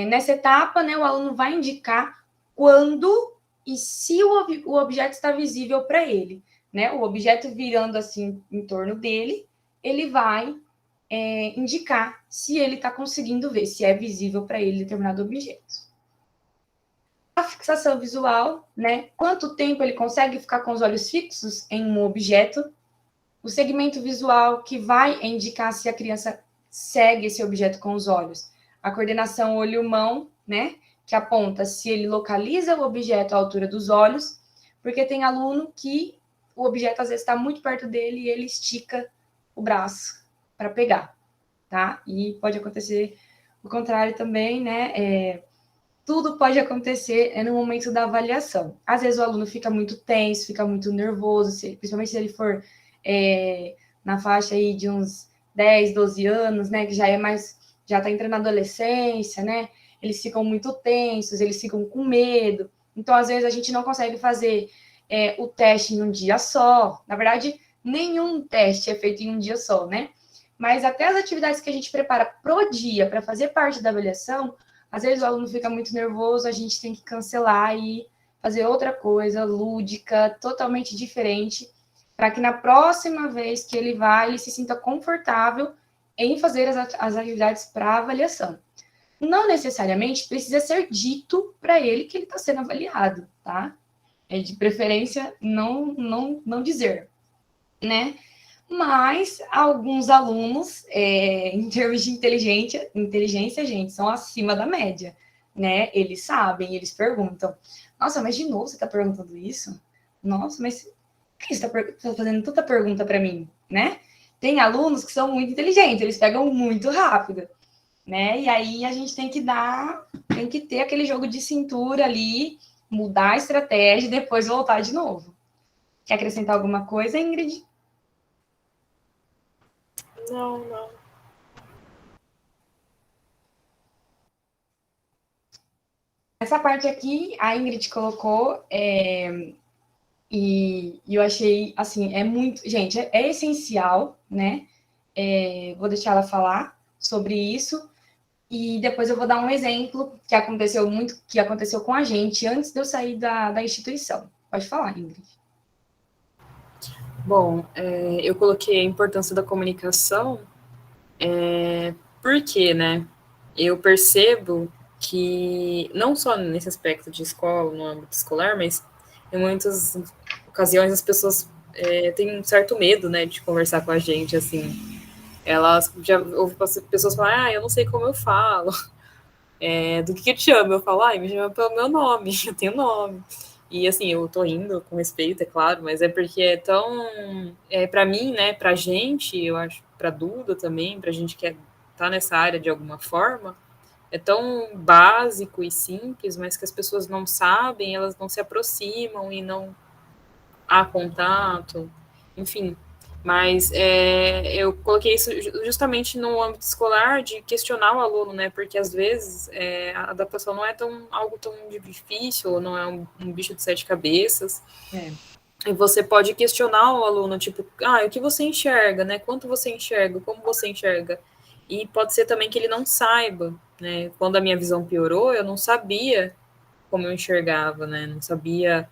Speaker 2: Nessa etapa, né, o aluno vai indicar quando e se o objeto está visível para ele. Né? O objeto virando assim em torno dele, ele vai indicar se ele está conseguindo ver, se é visível para ele determinado objeto. A fixação visual, né? Quanto tempo ele consegue ficar com os olhos fixos em um objeto. O segmento visual, que vai indicar se a criança segue esse objeto com os olhos. A coordenação olho-mão, né? Que aponta se ele localiza o objeto à altura dos olhos, porque tem aluno que o objeto às vezes está muito perto dele e ele estica o braço para pegar, tá? E pode acontecer o contrário também, né? tudo pode acontecer no momento da avaliação. Às vezes o aluno fica muito tenso, fica muito nervoso, principalmente se ele for na faixa aí de uns 10, 12 anos, né, que já está entrando na adolescência, né, eles ficam muito tensos, eles ficam com medo. Então, às vezes, a gente não consegue fazer o teste em um dia só. Na verdade, nenhum teste é feito em um dia só, né? Mas até as atividades que a gente prepara pro dia para fazer parte da avaliação, às vezes o aluno fica muito nervoso, a gente tem que cancelar e fazer outra coisa lúdica, totalmente diferente, para que na próxima vez que ele vá, ele se sinta confortável em fazer as atividades para avaliação. Não necessariamente precisa ser dito para ele que ele está sendo avaliado, tá? É de preferência não dizer, né? Mas alguns alunos, em termos de inteligência, gente, são acima da média, né? Eles sabem, eles perguntam. Nossa, mas de novo você está perguntando isso? Nossa, mas por que você está fazendo tanta pergunta para mim, né? Tem alunos que são muito inteligentes, eles pegam muito rápido, né? E aí a gente tem que ter aquele jogo de cintura ali, mudar a estratégia e depois voltar de novo. Quer acrescentar alguma coisa, Ingrid?
Speaker 3: Não.
Speaker 2: Essa parte aqui, a Ingrid colocou, e eu achei, assim, é muito... Gente, é essencial, né? Vou deixar ela falar sobre isso, e depois eu vou dar um exemplo que aconteceu com a gente antes de eu sair da instituição. Pode falar, Ingrid.
Speaker 3: Bom, eu coloquei a importância da comunicação, porque, né, eu percebo que, não só nesse aspecto de escola, no âmbito escolar, mas em muitas ocasiões as pessoas têm um certo medo, né, de conversar com a gente, assim. Elas já ouvi pessoas falar, eu não sei como eu falo. Do que eu te chamo? Eu falo, me chama pelo meu nome, eu tenho nome. E assim, eu tô indo com respeito, é claro, mas é porque é tão. Pra mim, né, pra gente, eu acho, pra Duda também, pra gente que tá nessa área de alguma forma, é tão básico e simples, mas que as pessoas não sabem, elas não se aproximam e não há contato, enfim. Mas eu coloquei isso justamente no âmbito escolar, de questionar o aluno, né? Porque às vezes a adaptação não é algo tão difícil, ou não é um bicho de sete cabeças. E você pode questionar o aluno, tipo, o que você enxerga, né? Quanto você enxerga, como você enxerga. E pode ser também que ele não saiba, né? Quando a minha visão piorou, eu não sabia como eu enxergava, né? Não sabia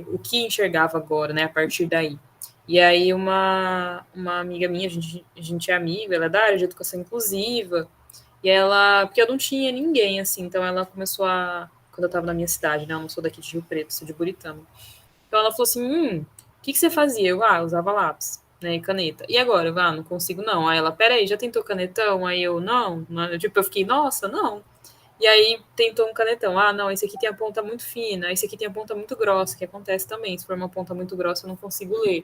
Speaker 3: o que enxergava agora, né? A partir daí. E aí uma amiga minha, a gente é amiga, ela é da área de educação inclusiva, e ela, porque eu não tinha ninguém, assim, então ela começou quando eu estava na minha cidade, né? Eu não sou daqui de Rio Preto, sou de Buritama. Então ela falou assim, o que você fazia? Eu usava lápis, né, e caneta. E agora? Eu, não consigo não. Aí ela, peraí, já tentou canetão? Aí eu, não. Tipo, eu fiquei, nossa, não. E aí tentou um canetão. Não, esse aqui tem a ponta muito fina, esse aqui tem a ponta muito grossa, que acontece também. Se for uma ponta muito grossa, eu não consigo ler.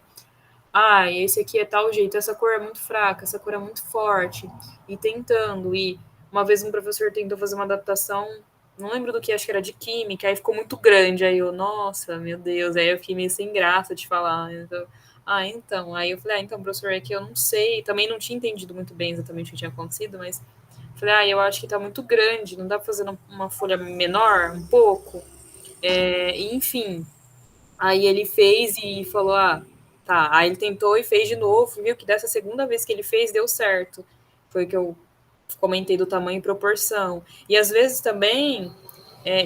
Speaker 3: Esse aqui é tal jeito, essa cor é muito fraca, essa cor é muito forte. E tentando. E uma vez um professor tentou fazer uma adaptação, não lembro do que, acho que era de química, aí ficou muito grande. Aí eu, nossa, meu Deus, aí eu fiquei meio sem graça de falar. Então. Aí eu falei, então, professor, é que eu não sei. Também não tinha entendido muito bem exatamente o que tinha acontecido, mas falei, eu acho que tá muito grande, não dá pra fazer uma folha menor, um pouco? Enfim. Aí ele fez e falou, tá. Aí ele tentou e fez de novo, viu que dessa segunda vez que ele fez, deu certo. Foi o que eu comentei do tamanho e proporção. E às vezes também,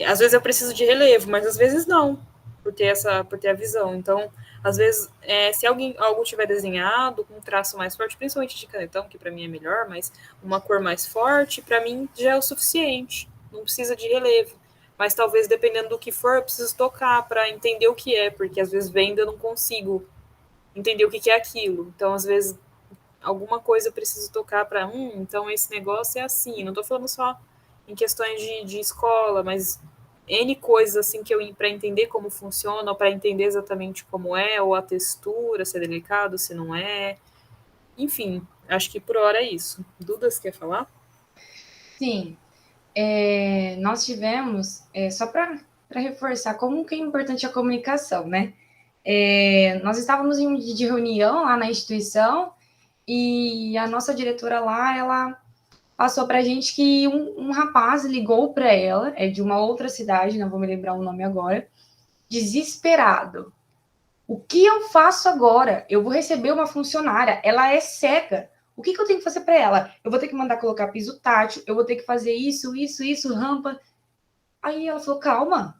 Speaker 3: às vezes eu preciso de relevo, mas às vezes não, por ter a visão. Então, às vezes, se algo tiver desenhado com um traço mais forte, principalmente de canetão, que para mim é melhor, mas uma cor mais forte, para mim já é o suficiente. Não precisa de relevo. Mas talvez, dependendo do que for, eu preciso tocar para entender o que é, porque às vezes vendo eu não consigo entender o que é aquilo. Então, às vezes, alguma coisa eu preciso tocar para, então esse negócio é assim. Não estou falando só em questões de escola, mas N coisas assim que eu para entender como funciona, ou para entender exatamente como é, ou a textura, se é delicado, se não é. Enfim, acho que por hora é isso. Duda, você quer falar?
Speaker 2: Sim. nós tivemos, só para reforçar como que é importante a comunicação, né? Nós estávamos em um dia de reunião lá na instituição e a nossa diretora lá, ela passou para a gente que um rapaz ligou para ela, é de uma outra cidade, não vou me lembrar o nome agora, desesperado. O que eu faço agora? Eu vou receber uma funcionária, ela é cega. O que eu tenho que fazer para ela? Eu vou ter que mandar colocar piso tátil, eu vou ter que fazer isso, rampa. Aí ela falou, calma,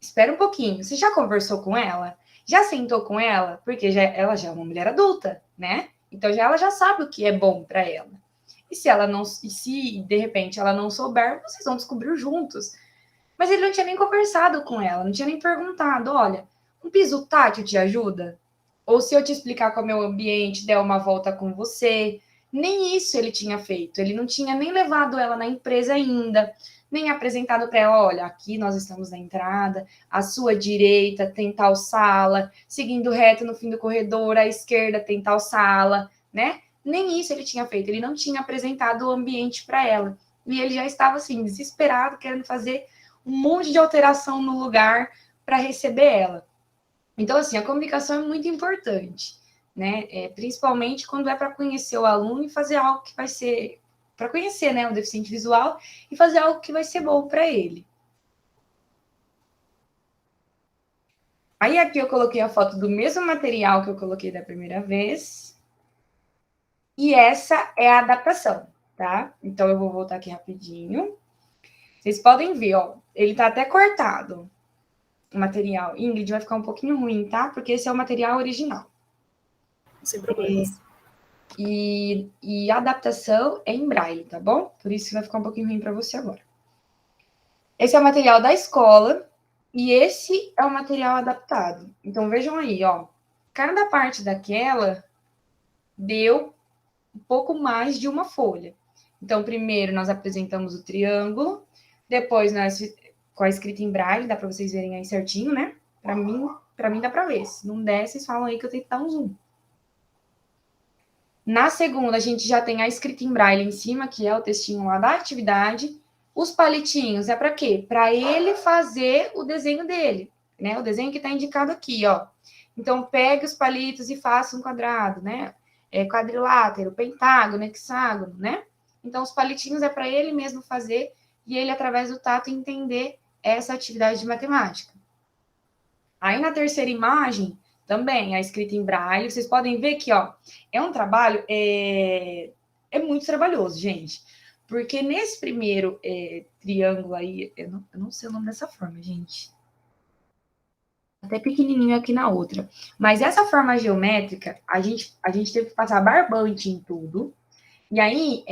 Speaker 2: espera um pouquinho. Você já conversou com ela? Já sentou com ela? Porque ela já é uma mulher adulta, né? Então ela já sabe o que é bom para ela. E se de repente ela não souber, vocês vão descobrir juntos. Mas ele não tinha nem conversado com ela, não tinha nem perguntado, olha, um piso tátil te ajuda? Ou se eu te explicar como é o ambiente, der uma volta com você. Nem isso ele tinha feito. Ele não tinha nem levado ela na empresa ainda, nem apresentado para ela, olha, aqui nós estamos na entrada, à sua direita tem tal sala, seguindo reto no fim do corredor, à esquerda tem tal sala, né? Nem isso ele tinha feito. Ele não tinha apresentado o ambiente para ela. E ele já estava assim, desesperado, querendo fazer um monte de alteração no lugar para receber ela. Então, assim, a comunicação é muito importante, né? Principalmente quando é para conhecer o aluno e fazer algo que vai ser para conhecer, né, o deficiente visual e fazer algo que vai ser bom para ele. Aí aqui eu coloquei a foto do mesmo material que eu coloquei da primeira vez. E essa é a adaptação, tá? Então eu vou voltar aqui rapidinho. Vocês podem ver, ó, ele tá até cortado. O material. Ingrid, vai ficar um pouquinho ruim, tá? Porque esse é o material original.
Speaker 3: Sem problemas.
Speaker 2: E a adaptação é em braille, tá bom? Por isso que vai ficar um pouquinho ruim para você agora. Esse é o material da escola e esse é o material adaptado. Então, vejam aí, ó. Cada parte daquela deu um pouco mais de uma folha. Então, primeiro nós apresentamos o triângulo, depois nós com a escrita em braille, dá para vocês verem aí certinho, né? Para mim dá para ver. Se não der, vocês falam aí que eu tenho que dar um zoom. Na segunda, a gente já tem a escrita em braille em cima, que é o textinho lá da atividade. Os palitinhos é para quê? Para ele fazer o desenho dele, né? O desenho que está indicado aqui, ó. Então, pegue os palitos e faça um quadrado, né? Quadrilátero, pentágono, hexágono, né? Então, os palitinhos é para ele mesmo fazer e ele, através do tato, entender essa atividade de matemática. Aí, na terceira imagem, também a escrita em braille, vocês podem ver que, ó, é um trabalho, é muito trabalhoso, gente. Porque nesse primeiro triângulo aí, eu não sei o nome dessa forma, gente. Até pequenininho aqui na outra. Mas essa forma geométrica, a gente teve que passar barbante em tudo. E aí,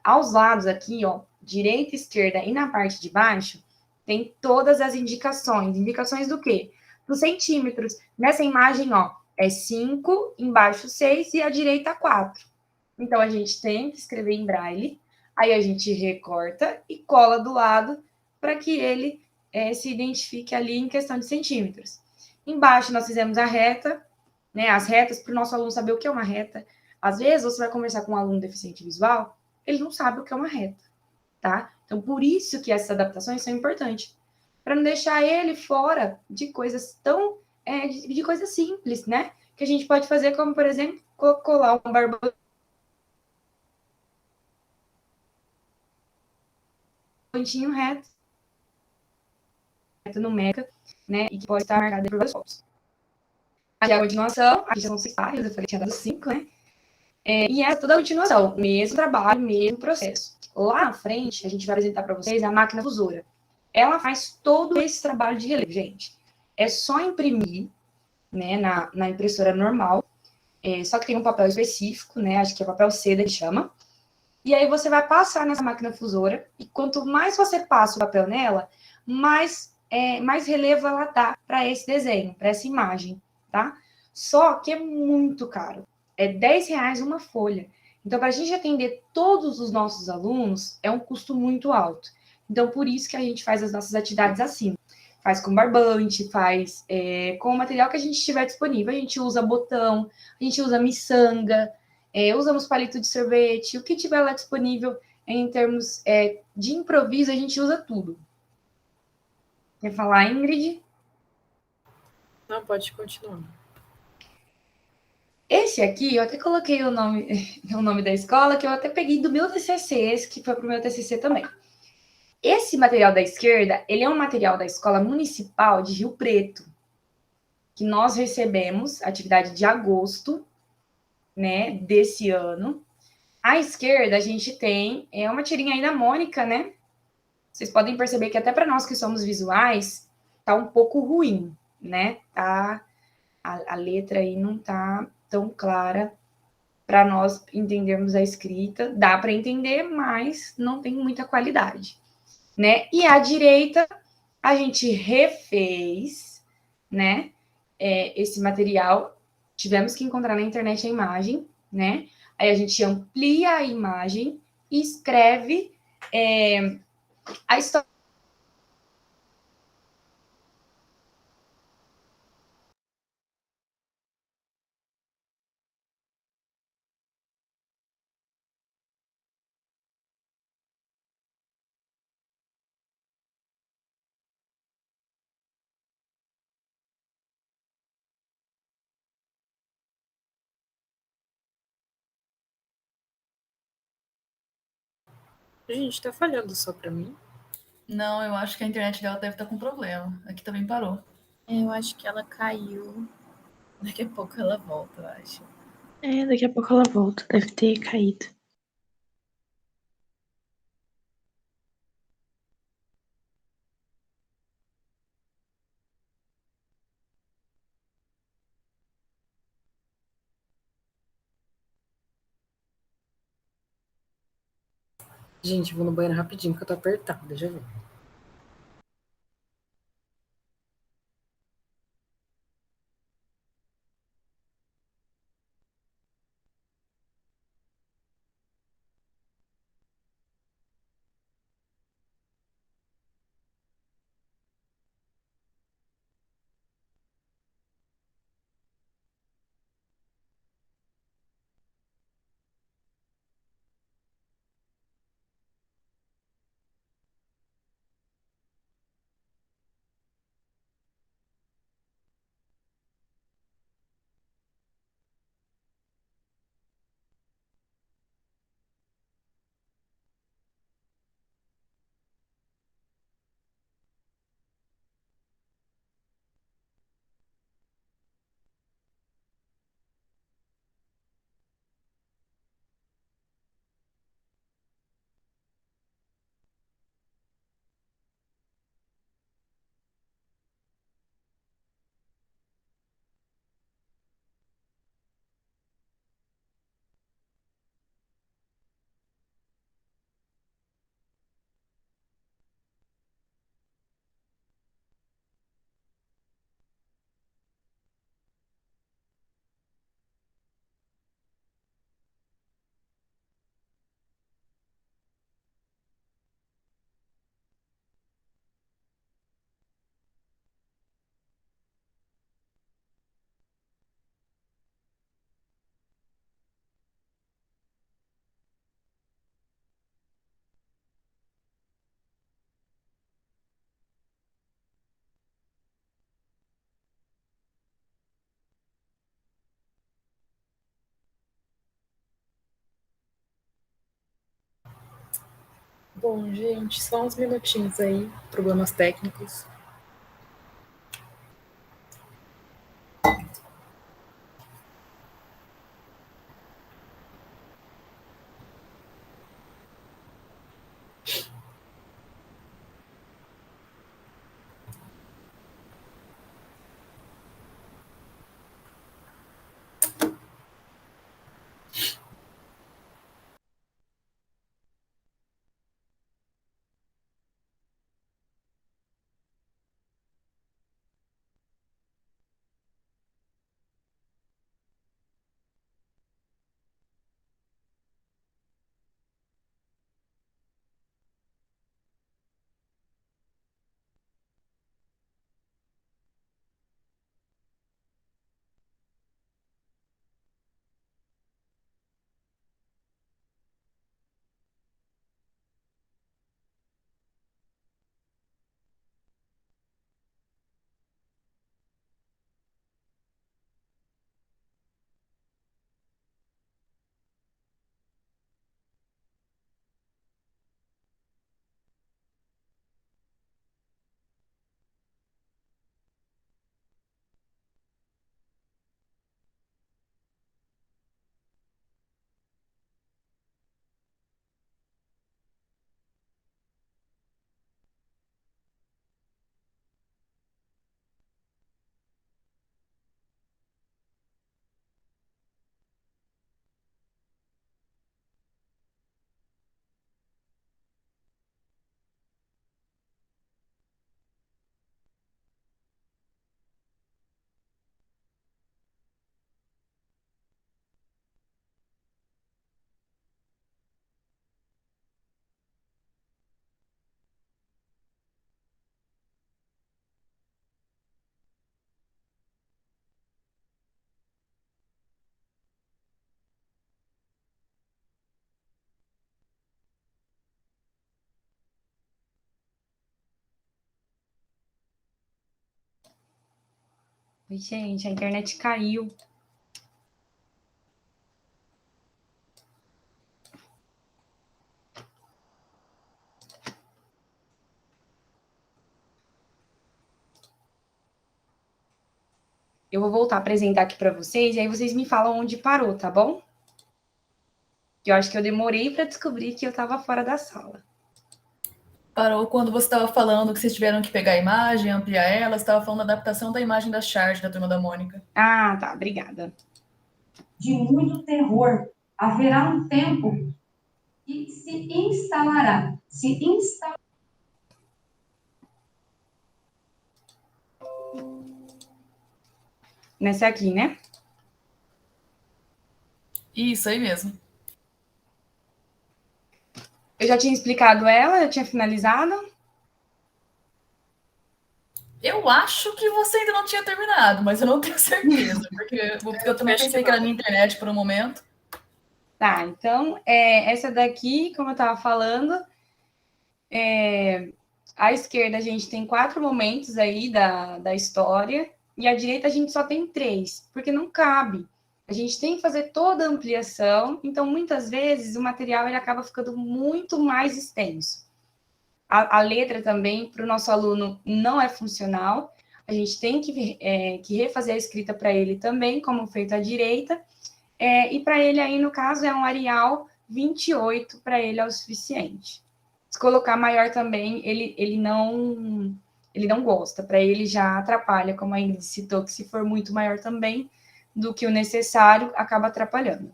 Speaker 2: aos lados aqui, ó, direita, esquerda e na parte de baixo, tem todas as indicações. Indicações do quê? Dos centímetros. Nessa imagem, ó, é 5, embaixo 6 e à direita 4. Então, a gente tem que escrever em braille, aí a gente recorta e cola do lado para que ele se identifique ali em questão de centímetros. Embaixo, nós fizemos a reta, né, as retas, para o nosso aluno saber o que é uma reta. Às vezes, você vai conversar com um aluno deficiente visual, ele não sabe o que é uma reta, tá? Então, por isso que essas adaptações são importantes, para não deixar ele fora de coisas de coisas simples, né? Que a gente pode fazer, como, por exemplo, colar um barbantinho reto no meca, né? E que pode estar marcado por vários pontos. Aqui é a continuação, aqui já são 6 páginas, eu falei que tinha dado 5, né? E essa é toda a continuação, mesmo trabalho, mesmo processo. Lá na frente, a gente vai apresentar para vocês a máquina fusora. Ela faz todo esse trabalho de relevo, gente. É só imprimir, né, na impressora normal, só que tem um papel específico, né, acho que é papel seda que chama. E aí você vai passar nessa máquina fusora, e quanto mais você passa o papel nela, mais relevo ela dá para esse desenho, para essa imagem, tá? Só que é muito caro. É R$10 uma folha. Então, para a gente atender todos os nossos alunos, é um custo muito alto. Então, por isso que a gente faz as nossas atividades assim. Faz com barbante, faz com o material que a gente tiver disponível. A gente usa botão, a gente usa miçanga, usamos palito de sorvete, o que tiver lá disponível, em termos de improviso, a gente usa tudo. Quer falar, Ingrid?
Speaker 3: Não, pode continuar.
Speaker 2: Esse aqui, eu até coloquei o nome, o nome da escola, que eu até peguei do meu TCC, que foi para o meu TCC também. Esse material da esquerda, ele é um material da Escola Municipal de Rio Preto, que nós recebemos, atividade de agosto, né, desse ano. À esquerda, a gente tem uma tirinha aí da Mônica, né? Vocês podem perceber que até para nós que somos visuais, tá um pouco ruim, né? Tá, a letra aí não tá tão clara para nós entendermos a escrita. Dá para entender, mas não tem muita qualidade, né? E à direita, a gente refez, né? Esse material. Tivemos que encontrar na internet a imagem, né? Aí a gente amplia a imagem e escreve a história.
Speaker 3: Gente, tá falhando só pra mim?
Speaker 1: Não, eu acho que a internet dela deve estar com problema. Aqui também parou. Eu acho que ela caiu. Daqui a pouco ela volta, eu acho.
Speaker 4: Daqui a pouco ela volta. Deve ter caído.
Speaker 3: Gente, vou no banheiro rapidinho, porque eu tô apertada, já vi. Bom, gente, só uns minutinhos aí, problemas técnicos.
Speaker 2: Oi, gente, a internet caiu. Eu vou voltar a apresentar aqui para vocês e aí vocês me falam onde parou, tá bom? Que eu acho que eu demorei para descobrir que eu estava fora da sala.
Speaker 5: Parou quando você estava falando que vocês tiveram que pegar a imagem, ampliar ela, você estava falando da adaptação da imagem da Charge, da Turma da Mônica.
Speaker 2: Ah, tá, obrigada.
Speaker 6: De muito terror, haverá um tempo que se instalará.
Speaker 2: Nessa aqui, né?
Speaker 5: Isso aí mesmo.
Speaker 2: Eu já tinha explicado ela, já tinha finalizado.
Speaker 5: Eu acho que você ainda não tinha terminado, mas eu não tenho certeza, porque eu também pensei que era na internet por um momento.
Speaker 2: Tá, então, essa daqui, como eu estava falando, à esquerda a gente tem 4 momentos aí da história, e à direita a gente só tem 3, porque não cabe. A gente tem que fazer toda a ampliação, então muitas vezes o material ele acaba ficando muito mais extenso. A letra também, para o nosso aluno, não é funcional. A gente tem que refazer a escrita para ele também, como feito à direita. E para ele aí, no caso, é um Arial 28, para ele é o suficiente. Se colocar maior também, ele não gosta. Para ele já atrapalha, como a Ingrid citou, que se for muito maior também do que o necessário, acaba atrapalhando.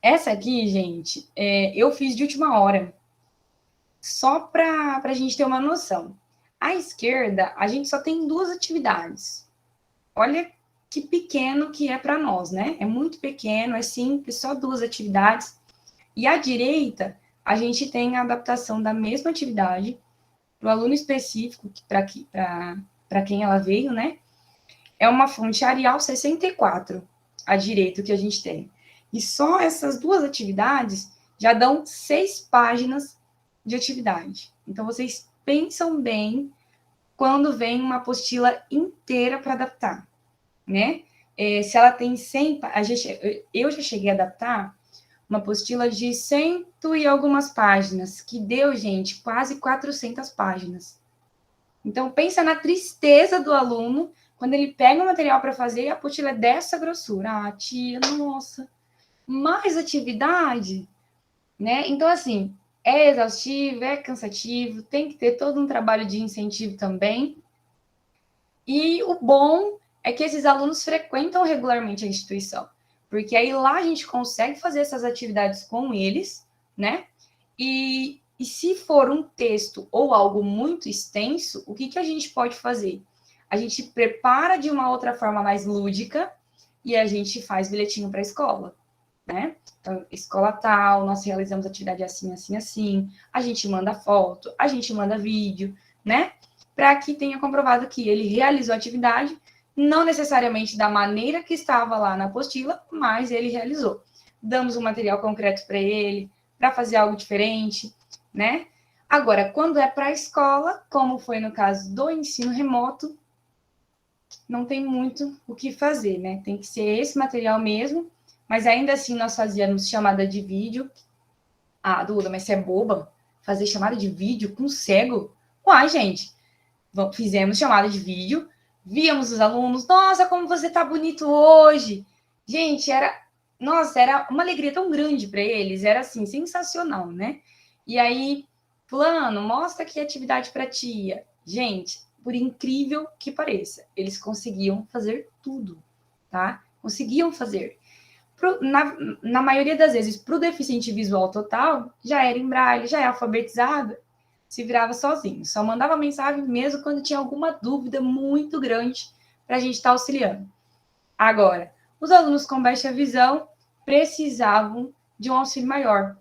Speaker 2: Essa aqui, gente, eu fiz de última hora. Só para a gente ter uma noção. À esquerda, a gente só tem 2 atividades. Olha que pequeno que é para nós, né? É muito pequeno, é simples, só 2 atividades. E à direita, a gente tem a adaptação da mesma atividade para o aluno específico, para quem ela veio, né? É uma fonte Arial 64, à direita, o que a gente tem. E só essas 2 atividades já dão 6 páginas de atividade. Então, vocês pensam bem quando vem uma apostila inteira para adaptar, né? Se ela tem 100... eu já cheguei a adaptar uma apostila de 100 e algumas páginas, que deu, gente, quase 400 páginas. Então, pensa na tristeza do aluno quando ele pega o material para fazer e a apostila é dessa grossura. Ah, tia, nossa, mais atividade, né? Então, assim, é exaustivo, é cansativo, tem que ter todo um trabalho de incentivo também. E o bom é que esses alunos frequentam regularmente a instituição, porque aí lá a gente consegue fazer essas atividades com eles, né? E se for um texto ou algo muito extenso, o que a gente pode fazer? A gente prepara de uma outra forma mais lúdica e a gente faz bilhetinho para a escola, né? Então, escola tal, nós realizamos atividade assim, assim, assim, a gente manda foto, a gente manda vídeo, né? Para que tenha comprovado que ele realizou a atividade, não necessariamente da maneira que estava lá na apostila, mas ele realizou. Damos um material concreto para ele, para fazer algo diferente, né? Agora, quando é para a escola, como foi no caso do ensino remoto, não tem muito o que fazer, né? Tem que ser esse material mesmo, mas ainda assim nós fazíamos chamada de vídeo. Ah, Duda, mas você é boba? Fazer chamada de vídeo com cego? Uai, gente, fizemos chamada de vídeo, víamos os alunos, nossa, como você tá bonito hoje. Gente, era uma alegria tão grande para eles, era assim, sensacional, né? E aí, fulano, mostra aqui a atividade para tia. Gente, por incrível que pareça, eles conseguiam fazer tudo, tá? Conseguiam fazer. Na maioria das vezes, para o deficiente visual total, já era em braille, já é alfabetizado, se virava sozinho. Só mandava mensagem mesmo quando tinha alguma dúvida muito grande para a gente estar auxiliando. Agora, os alunos com baixa visão precisavam de um auxílio maior,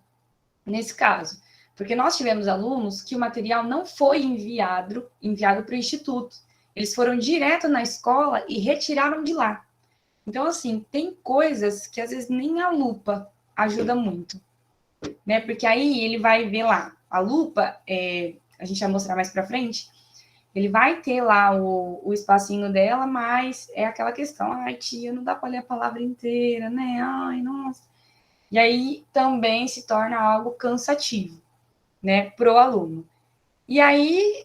Speaker 2: nesse caso. Porque nós tivemos alunos que o material não foi enviado para o instituto. Eles foram direto na escola e retiraram de lá. Então, assim, tem coisas que às vezes nem a lupa ajuda muito, né? Porque aí ele vai ver lá, a lupa, a gente vai mostrar mais para frente, Ele vai ter lá o espacinho dela, mas é aquela questão, ai, tia, não dá para ler a palavra inteira, né? Ai, nossa. E aí também se torna algo cansativo, né, para o aluno. E aí,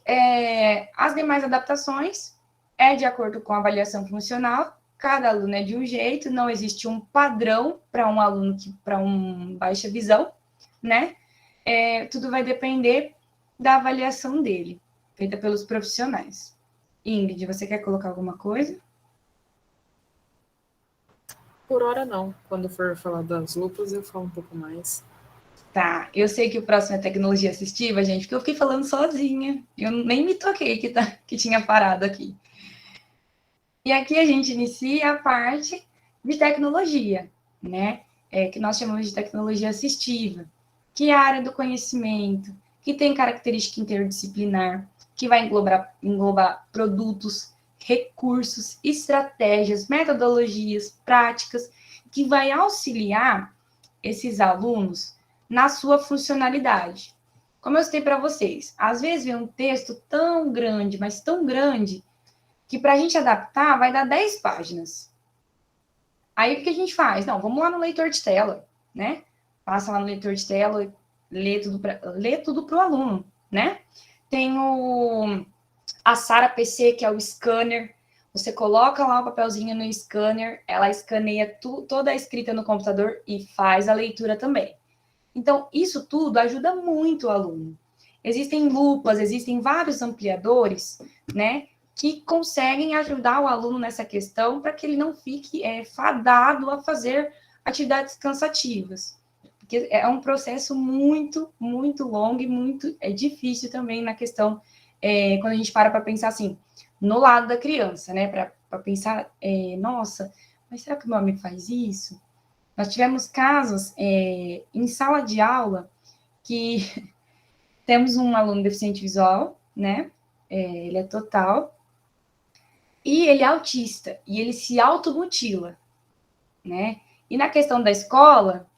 Speaker 2: as demais adaptações é de acordo com a avaliação funcional, cada aluno é de um jeito, não existe um padrão para um aluno para um baixa visão, né? Tudo vai depender da avaliação dele, feita pelos profissionais. Ingrid, você quer colocar alguma coisa?
Speaker 3: Por hora, não. Quando for falar das lupas, eu falo um pouco mais.
Speaker 2: Tá, eu sei que o próximo é tecnologia assistiva, gente, porque eu fiquei falando sozinha. Eu nem me toquei que tinha parado aqui. E aqui a gente inicia a parte de tecnologia, né? Que nós chamamos de tecnologia assistiva, que é a área do conhecimento, que tem característica interdisciplinar, que vai englobar produtos, recursos, estratégias, metodologias, práticas, que vai auxiliar esses alunos na sua funcionalidade. Como eu citei para vocês, às vezes vem um texto tão grande, mas tão grande, que para a gente adaptar vai dar 10 páginas. Aí o que a gente faz? Não, vamos lá no leitor de tela, né? Passa lá no leitor de tela, lê tudo para o aluno, né? Tem a Sara PC, que é o scanner. Você coloca lá o papelzinho no scanner, ela escaneia toda a escrita no computador e faz a leitura também. Então, isso tudo ajuda muito o aluno. Existem lupas, existem vários ampliadores, né, que conseguem ajudar o aluno nessa questão para que ele não fique fadado a fazer atividades cansativas. Porque é um processo muito, muito longo e muito difícil também na questão, quando a gente para pensar assim, no lado da criança, né, para pensar, nossa, mas será que o meu amigo faz isso? Nós tivemos casos em sala de aula que temos um aluno deficiente visual, né? Ele é total, e ele é autista, e ele se automutila, né? E na questão da escola,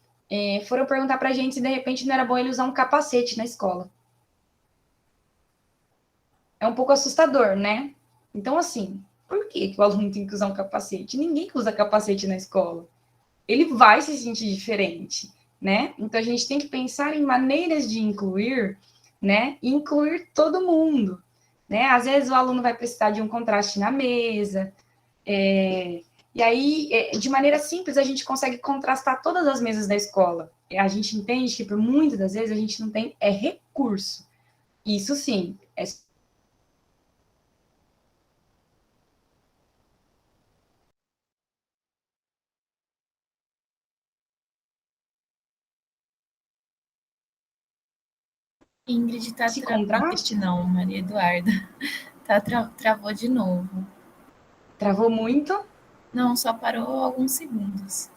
Speaker 2: foram perguntar para a gente se de repente não era bom ele usar um capacete na escola. É um pouco assustador, né? Então, assim, por que o aluno tem que usar um capacete? Ninguém usa capacete na escola. Ele vai se sentir diferente, né? Então a gente tem que pensar em maneiras de incluir, né? E incluir todo mundo, né? Às vezes o aluno vai precisar de um contraste na mesa, e aí, de maneira simples, a gente consegue contrastar todas as mesas da escola. A gente entende que, por muitas das vezes, a gente não tem recurso. Isso sim,
Speaker 1: Ingrid tá
Speaker 2: esse contraste.
Speaker 1: Ingrid não, Maria Eduarda. Travou de novo.
Speaker 2: Travou muito.
Speaker 1: Não, só parou alguns segundos.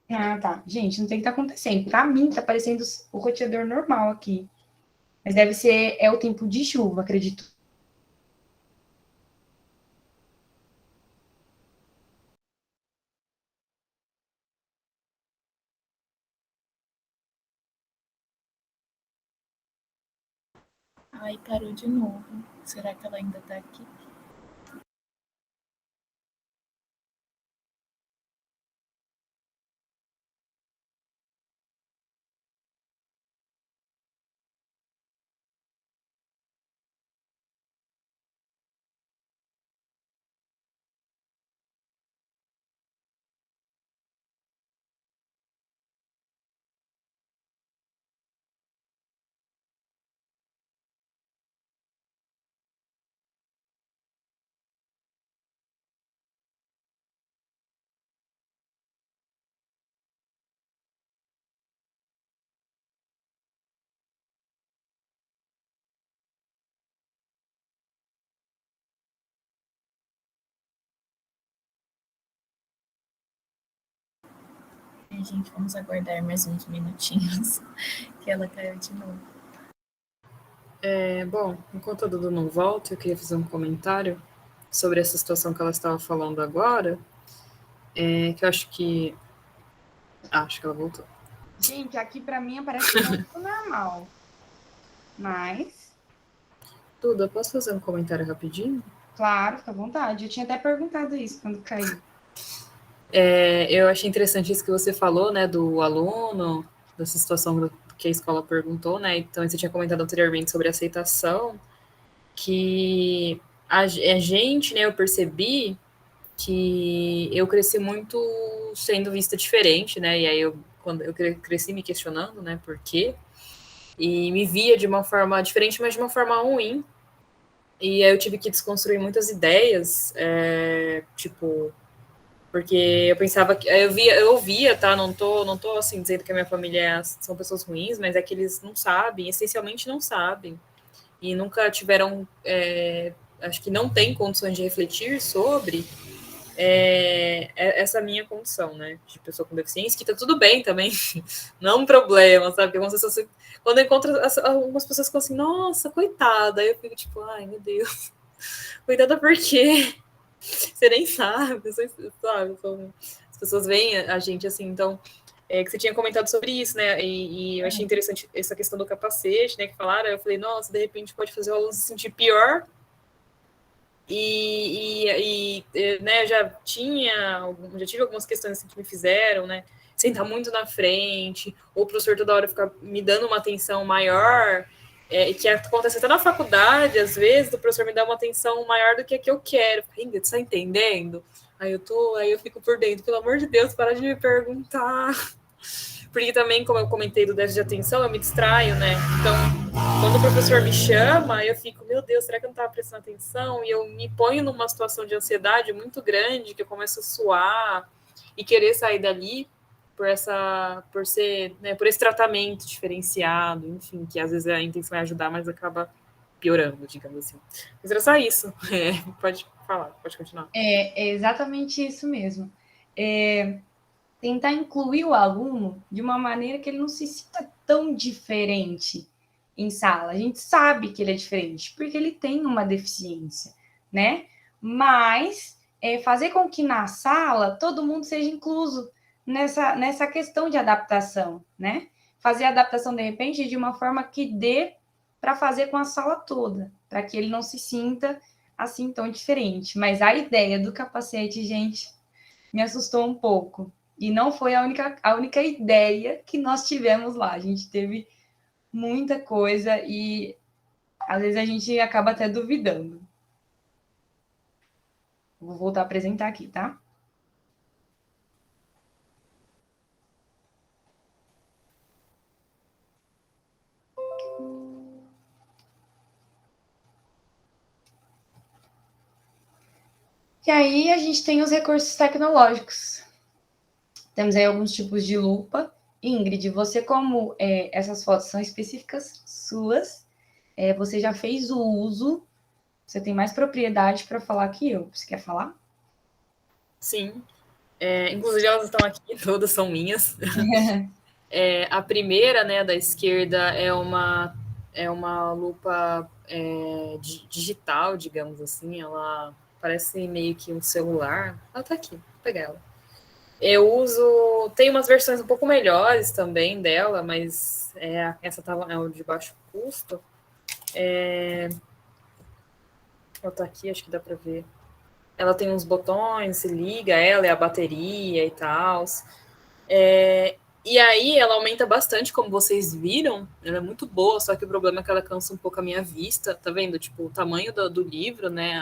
Speaker 2: Ah, tá. Gente, não sei o que tá acontecendo. Para mim, tá parecendo o roteador normal aqui. Mas deve ser o tempo de chuva, acredito.
Speaker 1: Ai, parou de novo. Será que ela ainda tá aqui? Gente, vamos aguardar mais uns minutinhos, que ela caiu de novo.
Speaker 3: Bom, enquanto a Dudu não volta, eu queria fazer um comentário sobre essa situação que ela estava falando agora, que eu acho que ela voltou.
Speaker 2: Gente, aqui para mim aparece tudo normal. Mas
Speaker 3: Duda, posso fazer um comentário rapidinho?
Speaker 2: Claro, fica à vontade. Eu tinha até perguntado isso quando caiu.
Speaker 3: Eu achei interessante isso que você falou, né, do aluno, dessa situação que a escola perguntou, né? Então, você tinha comentado anteriormente sobre aceitação, que a gente, né, eu percebi que eu cresci muito sendo vista diferente, né? E aí quando eu cresci me questionando, né, por quê? E me via de uma forma diferente, mas de uma forma ruim. E aí eu tive que desconstruir muitas ideias, tipo, porque eu pensava que eu ouvia, tá? Não tô assim dizendo que a minha família são pessoas ruins, mas é que eles não sabem, essencialmente não sabem. E nunca tiveram, acho que não tem condições de refletir sobre essa minha condição, né? De pessoa com deficiência, que tá tudo bem também, não é um problema, sabe? Quando eu encontro algumas pessoas que ficam assim, nossa, coitada, aí eu fico tipo, ai, meu Deus, coitada por quê? Você nem sabe, você sabe como as pessoas veem a gente assim, então que você tinha comentado sobre isso, né? E eu achei interessante essa questão do capacete, né? Que falaram, eu falei, nossa, de repente pode fazer o aluno se sentir pior. Né, já tive algumas questões assim, que me fizeram, né? Sentar muito na frente, ou o professor toda hora ficar me dando uma atenção maior, que acontece até na faculdade, às vezes, o professor me dá uma atenção maior do que a que eu quero. Ainda, você tá entendendo? Aí eu fico por dentro, pelo amor de Deus, para de me perguntar. Porque também, como eu comentei do déficit de atenção, eu me distraio, né? Então, quando o professor me chama, eu fico, meu Deus, será que eu não estava prestando atenção? E eu me ponho numa situação de ansiedade muito grande, que eu começo a suar e querer sair dali por esse tratamento diferenciado, enfim, que às vezes a intenção é ajudar, mas acaba piorando, digamos assim. Mas era só isso. Pode falar, pode continuar.
Speaker 2: É exatamente isso mesmo. Tentar incluir o aluno de uma maneira que ele não se sinta tão diferente em sala. A gente sabe que ele é diferente, porque ele tem uma deficiência, né? Mas fazer com que na sala todo mundo seja incluso nessa questão de adaptação, né? Fazer a adaptação, de repente, de uma forma que dê para fazer com a sala toda, para que ele não se sinta assim tão diferente. Mas a ideia do capacete, gente, me assustou um pouco. E não foi a única ideia que nós tivemos lá. A gente teve muita coisa e às vezes a gente acaba até duvidando. Vou voltar a apresentar aqui, tá? E aí a gente tem os recursos tecnológicos. Temos aí alguns tipos de lupa. Ingrid, você como essas fotos são específicas suas, você já fez o uso, você tem mais propriedade para falar que eu. Você quer falar?
Speaker 3: Sim. Inclusive, elas estão aqui, todas são minhas. A primeira, né, da esquerda, é uma lupa digital, digamos assim. Ela parece meio que um celular. Ela tá aqui, vou pegar ela. Tem umas versões um pouco melhores também dela, mas essa é o de baixo custo. Ela tá aqui, acho que dá para ver. Ela tem uns botões, se liga ela, é a bateria e tal. E aí ela aumenta bastante, como vocês viram. Ela é muito boa, só que o problema é que ela cansa um pouco a minha vista, tá vendo? Tipo, o tamanho do livro, né?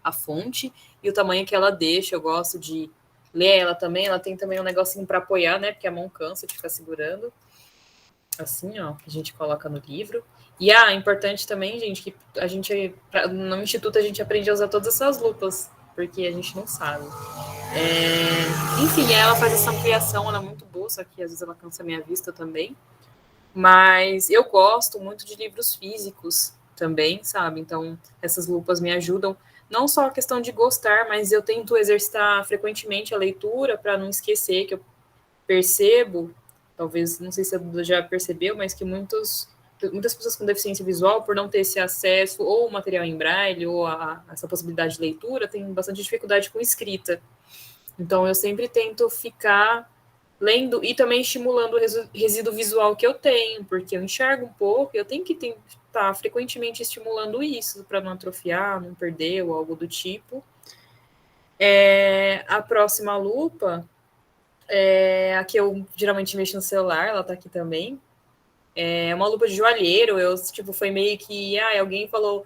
Speaker 3: A fonte e o tamanho que ela deixa. Eu gosto de ler ela também. Ela tem também um negocinho para apoiar, né? Porque a mão cansa de ficar segurando. Assim, ó, que a gente coloca no livro. E é importante também, gente, que a gente, no Instituto, a gente aprende a usar todas essas lupas, porque a gente não sabe. Enfim, ela faz essa ampliação, ela é muito boa, só que às vezes ela cansa a minha vista também. Mas eu gosto muito de livros físicos também, sabe? Então, essas lupas me ajudam. Não só a questão de gostar, mas eu tento exercitar frequentemente a leitura para não esquecer, que eu percebo, talvez, não sei se a Duda já percebeu, mas que muitas pessoas com deficiência visual, por não ter esse acesso ou o material em braille ou essa possibilidade de leitura, têm bastante dificuldade com escrita. Então, eu sempre tento ficar lendo e também estimulando o resíduo visual que eu tenho, porque eu enxergo um pouco, eu tenho que estar frequentemente estimulando isso para não atrofiar, não perder ou algo do tipo. A próxima lupa, a que eu geralmente mexo no celular, ela está aqui também. É uma lupa de joalheiro, foi meio que, alguém falou,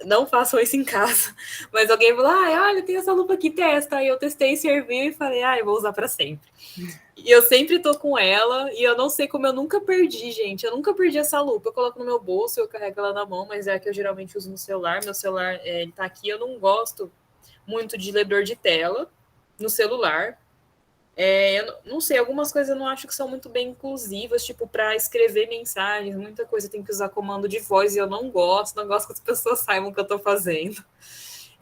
Speaker 3: não façam isso em casa, mas alguém falou, olha, tem essa lupa aqui, testa, aí eu testei, serviu e falei, eu vou usar para sempre. E eu sempre tô com ela, e eu não sei como eu nunca perdi, gente, eu nunca perdi essa lupa, eu coloco no meu bolso, eu carrego ela na mão, mas é a que eu geralmente uso no celular, meu celular, ele tá aqui, eu não gosto muito de leitor de tela no celular. Eu não sei, algumas coisas eu não acho que são muito bem inclusivas, tipo, para escrever mensagens, muita coisa tem que usar comando de voz e eu não gosto que as pessoas saibam o que eu tô fazendo.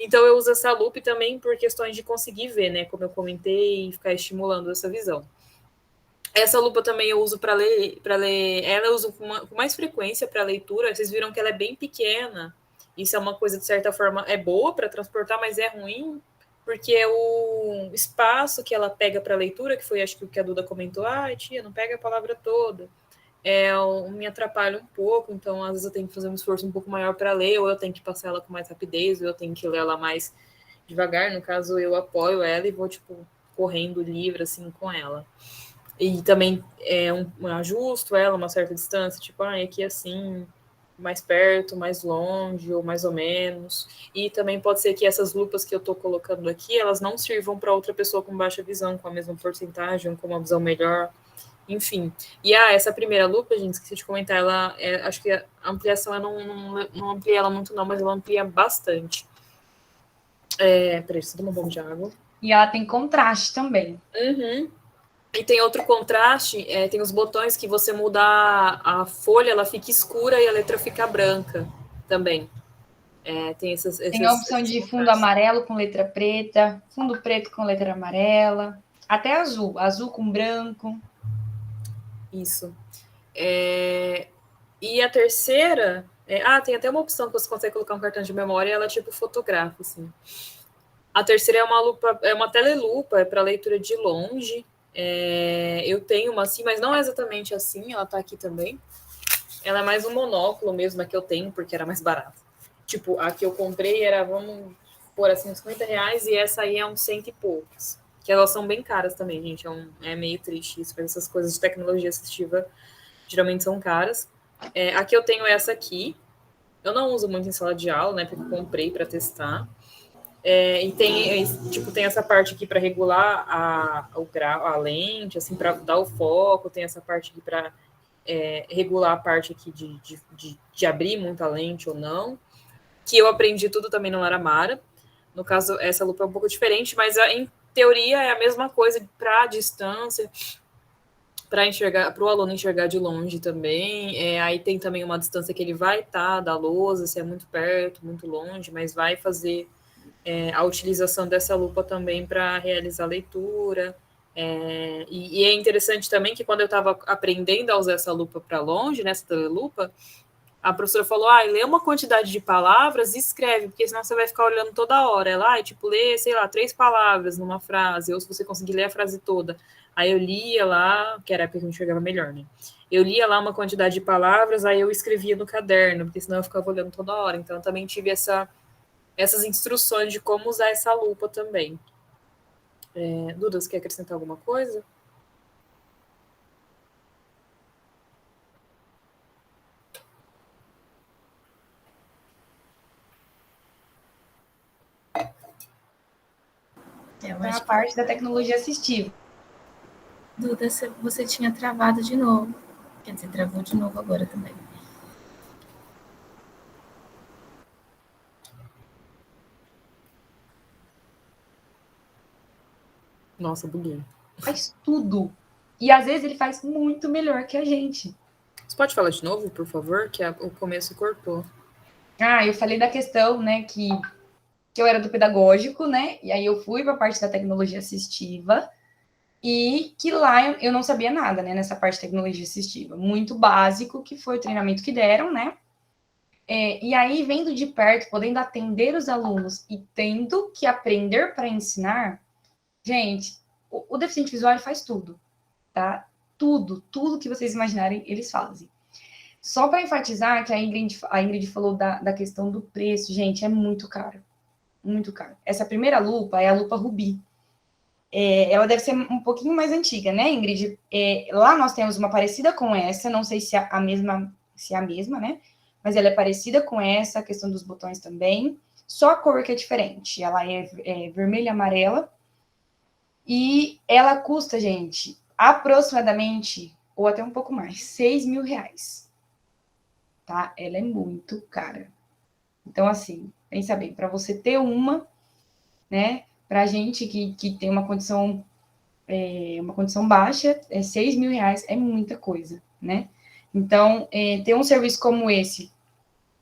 Speaker 3: Então eu uso essa lupa também por questões de conseguir ver, né, como eu comentei, e ficar estimulando essa visão. Essa lupa também eu uso para ler, ela eu uso com mais frequência para leitura, vocês viram que ela é bem pequena, isso é uma coisa, de certa forma, é boa para transportar, mas é ruim, porque o espaço que ela pega para leitura, que foi acho que o que a Duda comentou, tia, não pega a palavra toda, me atrapalha um pouco, então às vezes eu tenho que fazer um esforço um pouco maior para ler, ou eu tenho que passar ela com mais rapidez, ou eu tenho que ler ela mais devagar, no caso eu apoio ela e vou, correndo o livro, assim, com ela. E também ajusto ela uma certa distância, aqui assim, mais perto, mais longe, ou mais ou menos. E também pode ser que essas lupas que eu estou colocando aqui, elas não sirvam para outra pessoa com baixa visão, com a mesma porcentagem, com uma visão melhor, enfim. E essa primeira lupa, gente, esqueci de comentar, ela acho que a ampliação não amplia ela muito não, mas ela amplia bastante. Peraí, deixa eu tomar um pouco de água.
Speaker 2: E ela tem contraste também.
Speaker 3: Uhum. E tem outro contraste, tem os botões que você muda a folha, ela fica escura e a letra fica branca também.
Speaker 2: Tem a opção de fundo amarelo com letra preta, fundo preto com letra amarela, até azul com branco.
Speaker 3: Isso. E a terceira, tem até uma opção que você consegue colocar um cartão de memória e ela fotografa, assim. A terceira é uma lupa, é uma telelupa, para leitura de longe. Eu tenho uma assim, mas não é exatamente assim, ela tá aqui também. Ela é mais um monóculo mesmo, a que eu tenho, porque era mais barata. A que eu comprei era, vamos pôr assim, uns R$50, e essa aí é uns 100 e poucos. Que elas são bem caras também, gente. É meio triste isso, porque essas coisas de tecnologia assistiva geralmente são caras. A que eu tenho é essa aqui. Eu não uso muito em sala de aula, né? Porque eu comprei para testar. E tem essa parte aqui para regular o grau, a lente, assim, para dar o foco, tem essa parte aqui para regular a parte aqui de abrir muita lente ou não, que eu aprendi tudo também no Laramara. No caso, essa lupa é um pouco diferente, mas em teoria é a mesma coisa para a distância, para o aluno enxergar de longe também. Aí tem também uma distância que ele vai estar da lousa, se é muito perto, muito longe, mas vai fazer a utilização dessa lupa também para realizar a leitura. E é interessante também que quando eu estava aprendendo a usar essa lupa para longe, nessa telelupa, a professora falou, lê uma quantidade de palavras e escreve, porque senão você vai ficar olhando toda hora. Ela, lê, sei lá, 3 palavras numa frase, ou se você conseguir ler a frase toda. Aí eu lia lá, que era a época que eu enxergava melhor, né? Eu lia lá uma quantidade de palavras, aí eu escrevia no caderno, porque senão eu ficava olhando toda hora. Então eu também tive essas instruções de como usar essa lupa também. Duda, você quer acrescentar alguma coisa?
Speaker 2: A parte da tecnologia assistiva.
Speaker 1: Duda, você tinha travado de novo. Quer dizer, travou de novo agora também.
Speaker 3: Nossa, buguei.
Speaker 2: Faz tudo. E às vezes ele faz muito melhor que a gente.
Speaker 3: Você pode falar de novo, por favor? Que o começo cortou.
Speaker 2: Eu falei da questão, né, que eu era do pedagógico, né? E aí eu fui para a parte da tecnologia assistiva e que lá eu não sabia nada, né, nessa parte de tecnologia assistiva. Muito básico, que foi o treinamento que deram, né? E aí, vendo de perto, podendo atender os alunos e tendo que aprender para ensinar, gente, o deficiente visual faz tudo. tá? Tudo que vocês imaginarem, eles fazem. Só para enfatizar que a Ingrid falou da questão do preço, gente, é muito caro. Muito caro. Essa primeira lupa é a lupa Rubi. Ela deve ser um pouquinho mais antiga, né, Ingrid? Lá nós temos uma parecida com essa, não sei se é a mesma, né? Mas ela é parecida com essa, a questão dos botões também. Só a cor que é diferente. Ela é vermelha e amarela. E ela custa, gente, aproximadamente, ou até um pouco mais, R$6.000. Tá? Ela é muito cara. Então, assim, pensa bem, para você ter uma, né? Pra gente que tem uma condição baixa, R$6.000 é muita coisa, né? Então, ter um serviço como esse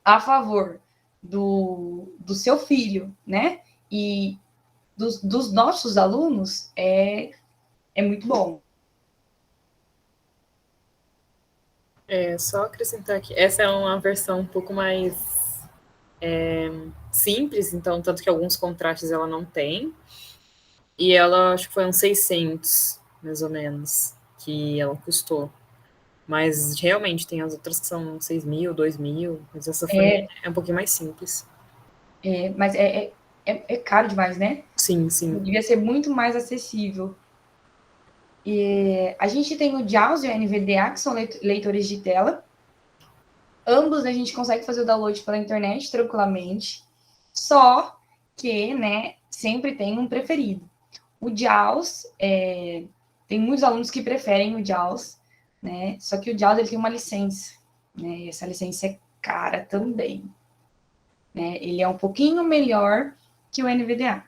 Speaker 2: a favor do seu filho, né? E dos nossos alunos é muito bom.
Speaker 3: Só acrescentar aqui, essa é uma versão um pouco mais simples, então, tanto que alguns contrastes ela não tem, e ela, acho que foi uns 600, mais ou menos, que ela custou. Mas, realmente, tem as outras que são 6.000, 2.000, mas essa foi um pouquinho mais simples.
Speaker 2: Mas é caro demais, né?
Speaker 3: Sim, sim.
Speaker 2: Devia ser muito mais acessível. A gente tem o JAWS e o NVDA, que são leitores de tela. Ambos a gente consegue fazer o download pela internet tranquilamente. Só que, né, sempre tem um preferido. O JAWS, tem muitos alunos que preferem o JAWS, né? Só que o JAWS ele tem uma licença, né? E essa licença é cara também, né? Ele é um pouquinho melhor que o NVDA.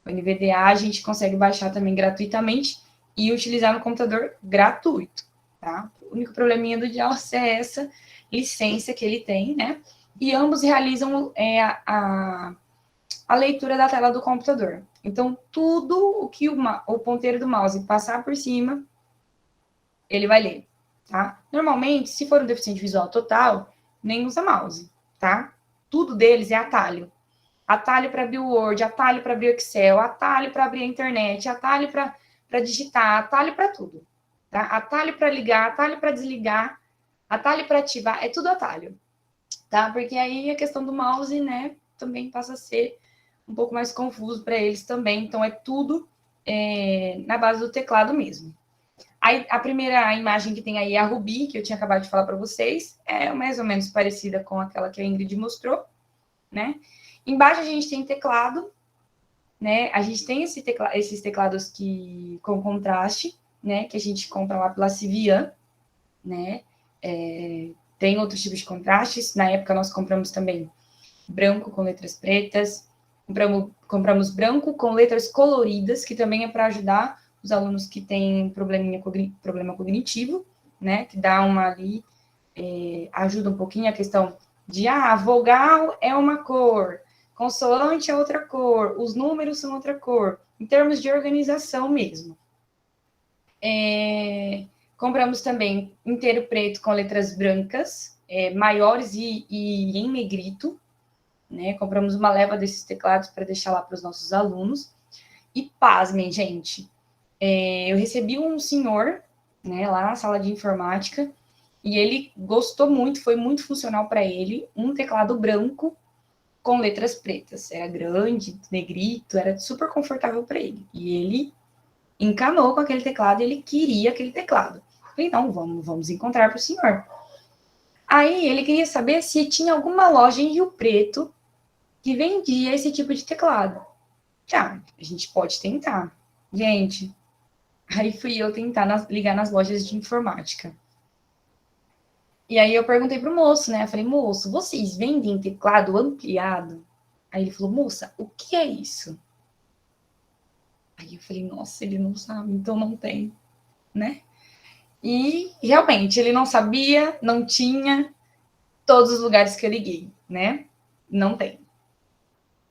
Speaker 2: O NVDA a gente consegue baixar também gratuitamente e utilizar no computador gratuito, tá? O único probleminha do JAWS é essa licença que ele tem, né? E ambos realizam a leitura da tela do computador. Então, tudo o que o ponteiro do mouse passar por cima, ele vai ler, tá? Normalmente, se for um deficiente visual total, nem usa mouse, tá? Tudo deles é atalho. Atalho para abrir o Word, atalho para abrir o Excel, atalho para abrir a internet, atalho para digitar, atalho para tudo, tá? Atalho para ligar, atalho para desligar, atalho para ativar, é tudo atalho, tá? Porque aí a questão do mouse, né, também passa a ser um pouco mais confuso para eles também. Então, é tudo na base do teclado mesmo. Aí, a primeira imagem que tem aí é a Rubi, que eu tinha acabado de falar para vocês. É mais ou menos parecida com aquela que a Ingrid mostrou, né? Embaixo a gente tem teclado, né? A gente tem esses teclados com contraste, né? Que a gente compra lá pela Civian, né? Tem outros tipos de contrastes. Na época, nós compramos também branco com letras pretas. Compramos branco com letras coloridas, que também é para ajudar os alunos que têm problema cognitivo, né? Que dá uma ali, ajuda um pouquinho a questão de, vogal é uma cor, consoante é outra cor, os números são outra cor, em termos de organização mesmo. Compramos também inteiro preto com letras brancas, maiores e em negrito, né? Compramos uma leva desses teclados para deixar lá para os nossos alunos. E pasmem, gente, eu recebi um senhor, né, lá na sala de informática, e ele gostou muito, foi muito funcional para ele, um teclado branco com letras pretas. Era grande, negrito, era super confortável para ele. E ele encanou com aquele teclado, ele queria aquele teclado. Falei, então, vamos encontrar para o senhor. Aí ele queria saber se tinha alguma loja em Rio Preto que vendia esse tipo de teclado. A gente pode tentar. Gente, aí fui eu tentar ligar nas lojas de informática. E aí eu perguntei pro moço, né? Eu falei, moço, vocês vendem teclado ampliado? Aí ele falou, moça, o que é isso? Aí eu falei, nossa, ele não sabe, então não tem, né? E realmente, ele não sabia, não tinha todos os lugares que eu liguei, né? Não tem.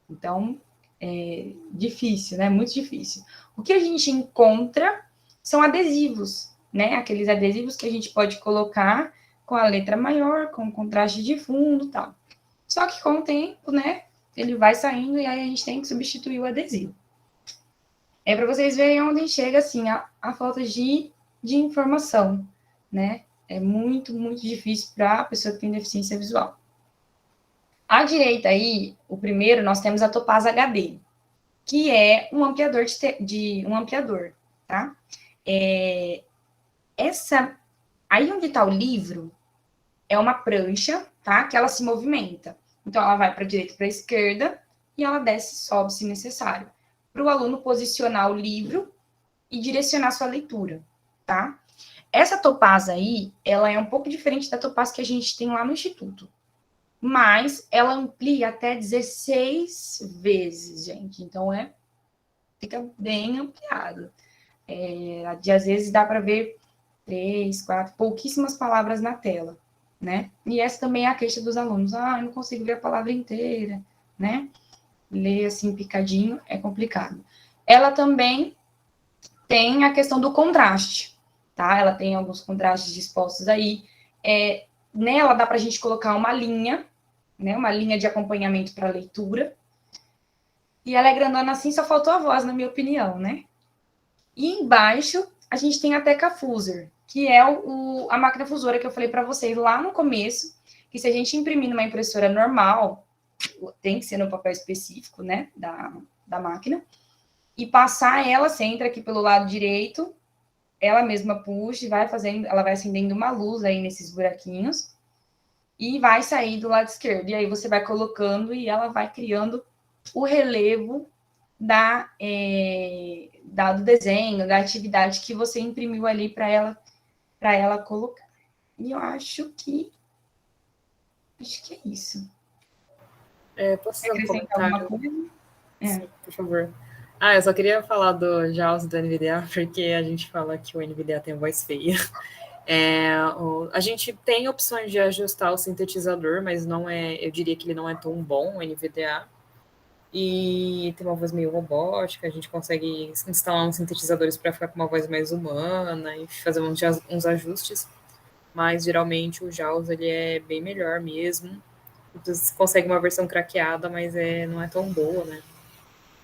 Speaker 2: Então, é difícil, né? Muito difícil. O que a gente encontra são adesivos, né? Aqueles adesivos que a gente pode colocar com a letra maior, com contraste de fundo e tal. Só que com o tempo, né? Ele vai saindo e aí a gente tem que substituir o adesivo. Para vocês verem onde chega, assim, a falta de de informação, né? É muito, muito difícil para a pessoa que tem deficiência visual. À direita aí, o primeiro, nós temos a Topaz HD, que é um ampliador um ampliador, tá? Aí onde está o livro, é uma prancha, tá? Que ela se movimenta. Então, ela vai para a direita e para a esquerda, e ela desce e sobe, se necessário. Para o aluno posicionar o livro e direcionar sua leitura, tá? Essa Topaz aí, ela é um pouco diferente da Topaz que a gente tem lá no Instituto. Mas ela amplia até 16 vezes, gente. Então, fica bem ampliado. Às vezes dá para ver 3, 4, pouquíssimas palavras na tela, né? E essa também é a queixa dos alunos. Eu não consigo ver a palavra inteira, né? Ler assim picadinho é complicado. Ela também tem a questão do contraste, tá? Ela tem alguns contrastes dispostos aí. Nela dá para a gente colocar uma linha, né? Uma linha de acompanhamento para leitura. E ela é grandona assim, só faltou a voz, na minha opinião, né? E embaixo a gente tem a Teca Fuser, que é a máquina fusora que eu falei para vocês lá no começo, que se a gente imprimir numa impressora normal, tem que ser no papel específico, né, da máquina, e passar ela, você entra aqui pelo lado direito, ela mesma puxa e ela vai acendendo uma luz aí nesses buraquinhos, e vai sair do lado esquerdo. E aí você vai colocando e ela vai criando o relevo do desenho, da atividade que você imprimiu ali para ela colocar. E eu acho que é isso.
Speaker 3: Posso fazer um
Speaker 2: Acrescentar
Speaker 3: comentário?
Speaker 2: alguma coisa?
Speaker 3: Sim, por favor. Eu só queria falar do JAWS e do NVDA, porque a gente fala que o NVDA tem voz feia. A gente tem opções de ajustar o sintetizador, mas eu diria que ele não é tão bom, o NVDA. E tem uma voz meio robótica, a gente consegue instalar uns sintetizadores para ficar com uma voz mais humana e fazer uns ajustes, mas geralmente o JAWS ele é bem melhor mesmo. Você consegue uma versão craqueada, mas não é tão boa, né?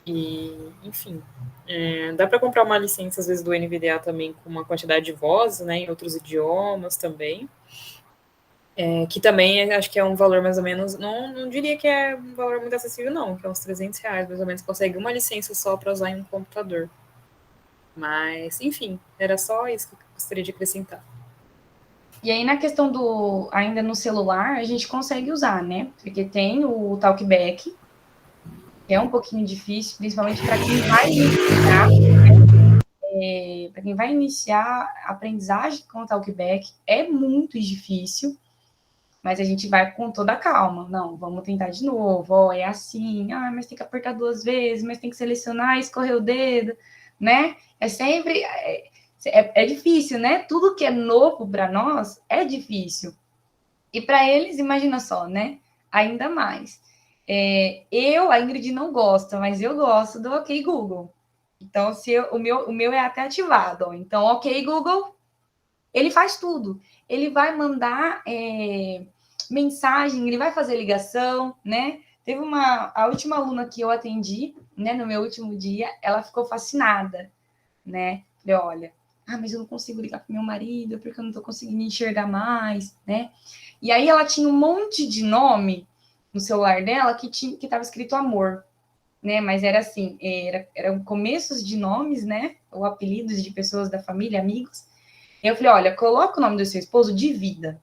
Speaker 3: E, enfim, dá para comprar uma licença, às vezes, do NVDA também com uma quantidade de vozes, né, em outros idiomas também. Que também acho que é um valor mais ou menos, não diria que é um valor muito acessível, não, que é uns R$300, mais ou menos, consegue uma licença só para usar em um computador. Mas, enfim, era só isso que eu gostaria de acrescentar.
Speaker 2: E aí, na questão ainda no celular, a gente consegue usar, né? Porque tem o Talkback, que é um pouquinho difícil, principalmente para quem vai iniciar, né? Para quem vai iniciar a aprendizagem com o Talkback, é muito difícil, mas a gente vai com toda a calma. Não, vamos tentar de novo. É assim. Mas tem que apertar 2 vezes, mas tem que selecionar, escorrer o dedo, né? É sempre... É difícil, né? Tudo que é novo para nós é difícil. E para eles, imagina só, né? Ainda mais. A Ingrid não gosta, mas eu gosto do OK Google. Então, o meu é até ativado. Ó. Então, OK Google, ele faz tudo. Ele vai mandar mensagem, ele vai fazer ligação, né? Teve a última aluna que eu atendi, né, no meu último dia, ela ficou fascinada, né? Falei, olha, mas eu não consigo ligar para meu marido, porque eu não estou conseguindo enxergar mais, né? E aí ela tinha um monte de nome no celular dela que estava escrito amor, né? Mas era assim, eram começos de nomes, né? Ou apelidos de pessoas da família, amigos. E eu falei, olha, coloca o nome do seu esposo de vida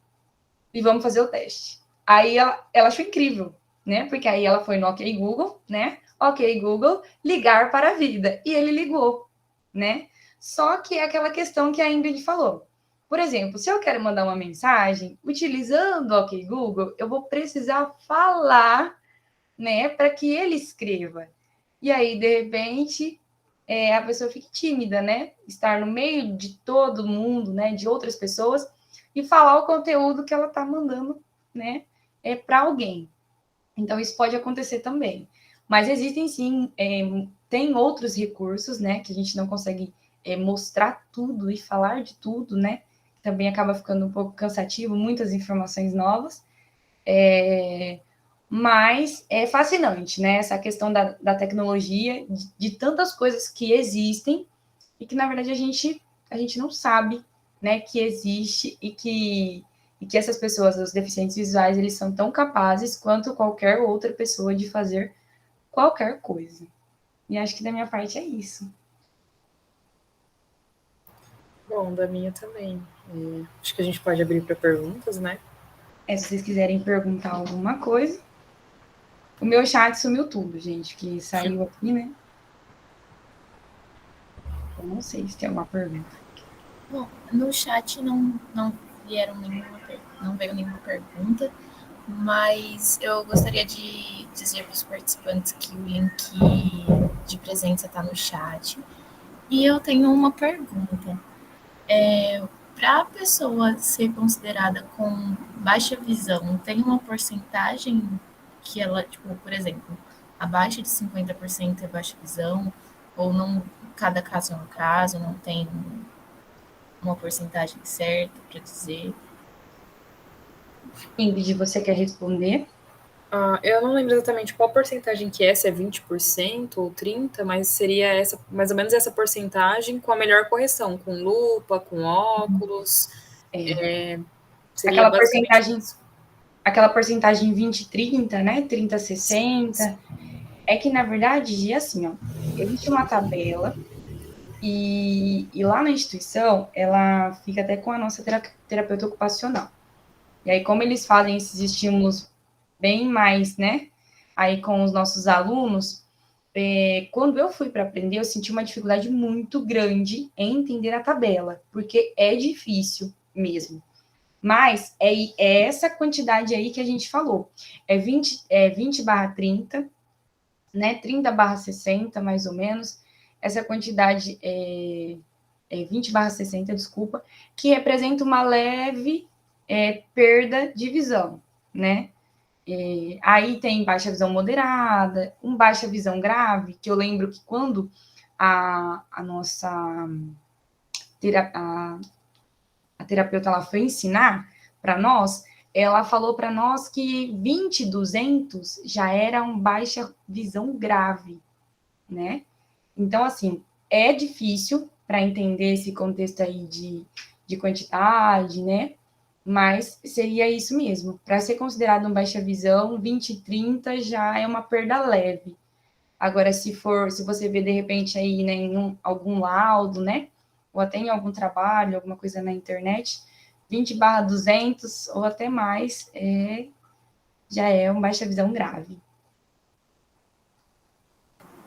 Speaker 2: e vamos fazer o teste. Aí ela achou incrível, né? Porque aí ela foi no OK Google, né? OK Google, ligar para a vida. E ele ligou, né? Só que é aquela questão que a Ingrid falou. Por exemplo, se eu quero mandar uma mensagem, utilizando o OK Google, eu vou precisar falar, né, para que ele escreva. E aí, de repente, a pessoa fica tímida, né? Estar no meio de todo mundo, né, de outras pessoas, e falar o conteúdo que ela está mandando, né, para alguém. Então, isso pode acontecer também. Mas existem, sim, tem outros recursos, né, que a gente não consegue mostrar tudo e falar de tudo, né? Também acaba ficando um pouco cansativo, muitas informações novas. Mas é fascinante, né? Essa questão da tecnologia, de tantas coisas que existem e que, na verdade, a gente a gente não sabe, né, que existe e que essas pessoas, os deficientes visuais, eles são tão capazes quanto qualquer outra pessoa de fazer qualquer coisa. E acho que da minha parte é isso.
Speaker 3: Bom, da minha também. Acho que a gente pode abrir para perguntas, né?
Speaker 2: Se vocês quiserem perguntar alguma coisa. O meu chat sumiu tudo, gente, que saiu aqui, né? Eu não sei se tem alguma pergunta.
Speaker 1: Bom, no chat não não veio nenhuma pergunta, mas eu gostaria de dizer para os participantes que o link de presença está no chat. E eu tenho uma pergunta. Para a pessoa ser considerada com baixa visão, tem uma porcentagem que ela, tipo, por exemplo, abaixo de 50% é baixa visão, ou não, cada caso é um caso, não tem uma porcentagem certa para dizer.
Speaker 2: Ingrid, você quer responder?
Speaker 3: Eu não lembro exatamente qual porcentagem que é, se é 20% ou 30%, mas seria essa, mais ou menos essa porcentagem com a melhor correção, com lupa, com óculos. Seria
Speaker 2: Aquela
Speaker 3: basicamente
Speaker 2: porcentagem,
Speaker 3: isso.
Speaker 2: aquela porcentagem 20-30, né? 30-60. É que, na verdade, assim, ó, existe uma tabela e lá na instituição, ela fica até com a nossa terapeuta ocupacional. E aí, como eles fazem esses estímulos bem mais, né, aí com os nossos alunos, quando eu fui para aprender, eu senti uma dificuldade muito grande em entender a tabela, porque é difícil mesmo. Mas é essa quantidade aí que a gente falou. É 20/30, né? 30/60, mais ou menos. Essa quantidade é 20/60, desculpa, que representa uma leve perda de visão, né? Aí tem baixa visão moderada, baixa visão grave, que eu lembro que quando a nossa a terapeuta ela foi ensinar para nós, ela falou para nós que 20/200 já era uma baixa visão grave, né? Então, assim, é difícil para entender esse contexto aí de quantidade, né? Mas seria isso mesmo. Para ser considerado um baixa visão, 20/30 já é uma perda leve. Agora, se você vê de repente aí, né, em algum laudo, né? Ou até em algum trabalho, alguma coisa na internet, 20/200 ou até mais, já é uma baixa visão grave.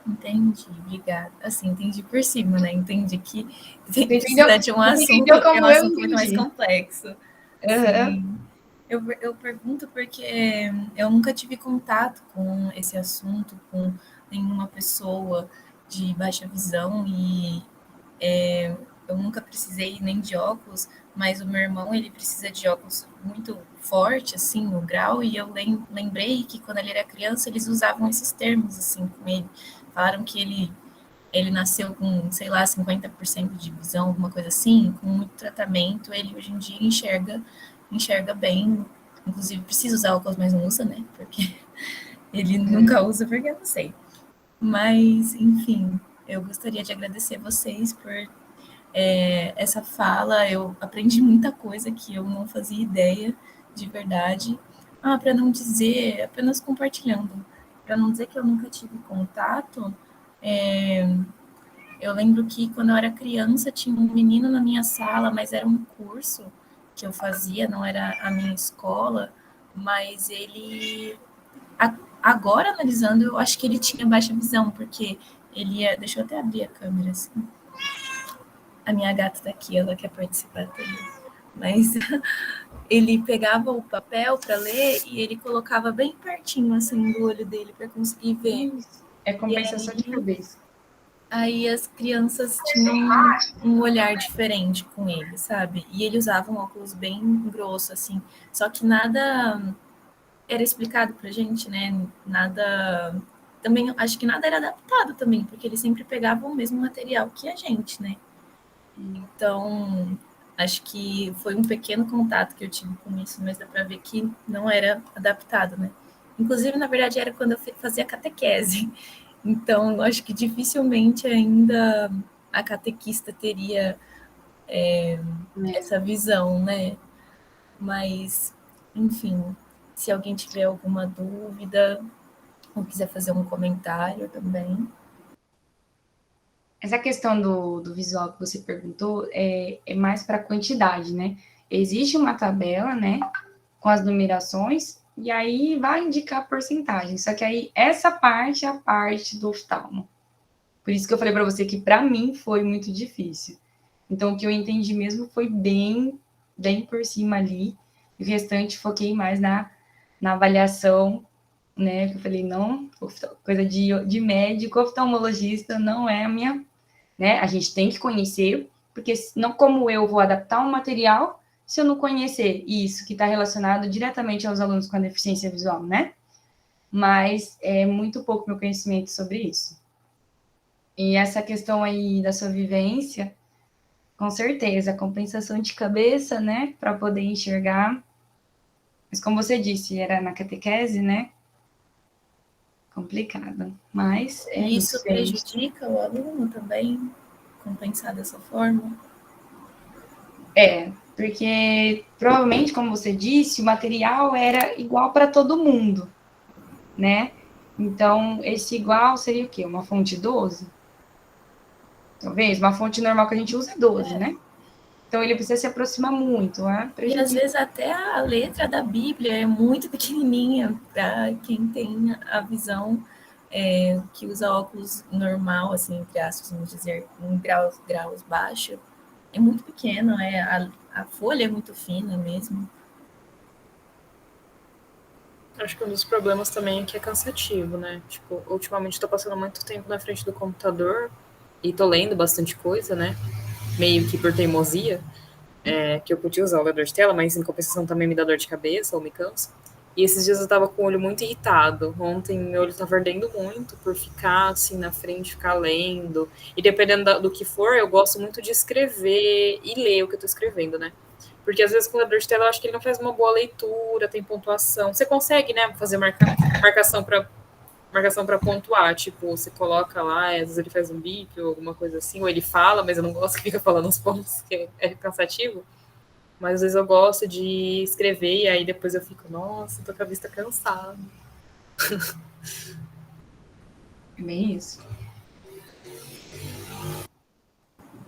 Speaker 1: Entendi, obrigada. Assim, entendi por cima, né? Entendi que
Speaker 2: Entendeu?
Speaker 1: precisa de um assunto,
Speaker 2: Entendeu
Speaker 1: é um
Speaker 2: como eu
Speaker 1: assunto muito mais
Speaker 2: entendi?
Speaker 1: complexo.
Speaker 2: Uhum.
Speaker 1: Sim. Eu pergunto porque eu nunca tive contato com esse assunto, com nenhuma pessoa de baixa visão e eu nunca precisei nem de óculos, mas o meu irmão, ele precisa de óculos muito forte, assim, o grau, e eu lembrei que quando ele era criança, eles usavam esses termos, assim, com ele. Falaram que ele nasceu com, sei lá, 50% de visão, alguma coisa assim, com muito tratamento, ele hoje em dia enxerga bem, inclusive precisa usar óculos, mas não usa, né? Porque ele nunca usa, porque eu não sei. Mas, enfim, eu gostaria de agradecer vocês por essa fala. Eu aprendi muita coisa que eu não fazia ideia, de verdade. Para não dizer, apenas compartilhando, para não dizer que eu nunca tive contato, eu lembro que quando eu era criança tinha um menino na minha sala, mas era um curso que eu fazia, não era a minha escola, mas ele, agora analisando, eu acho que ele tinha baixa visão, porque ele ia, deixa eu até abrir a câmera assim. A minha gata tá aqui, ela quer participar também. Mas ele pegava o papel para ler e ele colocava bem pertinho assim do olho dele para conseguir ver.
Speaker 2: É compensação de cabeça.
Speaker 1: Aí as crianças tinham um olhar diferente com ele, sabe? E ele usava um óculos bem grosso, assim. Só que nada era explicado pra gente, né? Nada. Também, acho que nada era adaptado também, porque ele sempre pegava o mesmo material que a gente, né? Então, acho que foi um pequeno contato que eu tive com isso, mas dá pra ver que não era adaptado, né? Inclusive, na verdade, era quando eu fazia catequese. Então, eu acho que dificilmente ainda a catequista teria essa visão, né? Mas, enfim, se alguém tiver alguma dúvida ou quiser fazer um comentário também.
Speaker 2: Essa questão do visual que você perguntou é mais para quantidade, né? Existe uma tabela, né, com as numerações, e aí vai indicar a porcentagem. Só que aí essa parte é a parte do oftalmo. Por isso que eu falei para você que para mim foi muito difícil. Então o que eu entendi mesmo foi bem por cima ali, e o restante foquei mais na avaliação, né? Que eu falei, não, coisa de médico, oftalmologista não é a minha, né? A gente tem que conhecer, porque não como eu vou adaptar um material se eu não conhecer isso que está relacionado diretamente aos alunos com a deficiência visual, né? Mas é muito pouco meu conhecimento sobre isso. E essa questão aí da sua vivência, com certeza, compensação de cabeça, né? Para poder enxergar. Mas como você disse, era na catequese, né? Complicado. Mas é
Speaker 1: E
Speaker 2: isso,
Speaker 1: isso
Speaker 2: gente.
Speaker 1: prejudica o aluno também, compensar dessa forma?
Speaker 2: Porque provavelmente, como você disse, o material era igual para todo mundo, né? Então, esse igual seria o quê? Uma fonte 12? Talvez, uma fonte normal que a gente usa é 12, né? Então, ele precisa se aproximar muito, né?
Speaker 1: E às vezes até a letra da Bíblia é muito pequenininha para quem tem a visão que usa óculos normal, assim, entre aspas, vamos dizer, em graus baixos. É muito pequeno, a folha é muito fina mesmo.
Speaker 3: Acho que um dos problemas também é que é cansativo, né? Tipo, ultimamente tô passando muito tempo na frente do computador e tô lendo bastante coisa, né? Meio que por teimosia, que eu podia usar o ledor de tela, mas em compensação também me dá dor de cabeça ou me cansa. E esses dias eu tava com o olho muito irritado. Ontem meu olho tava ardendo muito por ficar assim na frente, ficar lendo. E dependendo do que for, eu gosto muito de escrever e ler o que eu tô escrevendo, né? Porque às vezes com o ledor de tela eu acho que ele não faz uma boa leitura, tem pontuação. Você consegue, né, fazer marcação para pontuar, tipo, você coloca lá, às vezes ele faz um bip ou alguma coisa assim, ou ele fala, mas eu não gosto que fica falando os pontos, que é cansativo. Mas às vezes eu gosto de escrever e aí depois eu fico, nossa, tô com a vista cansada.
Speaker 2: É bem isso.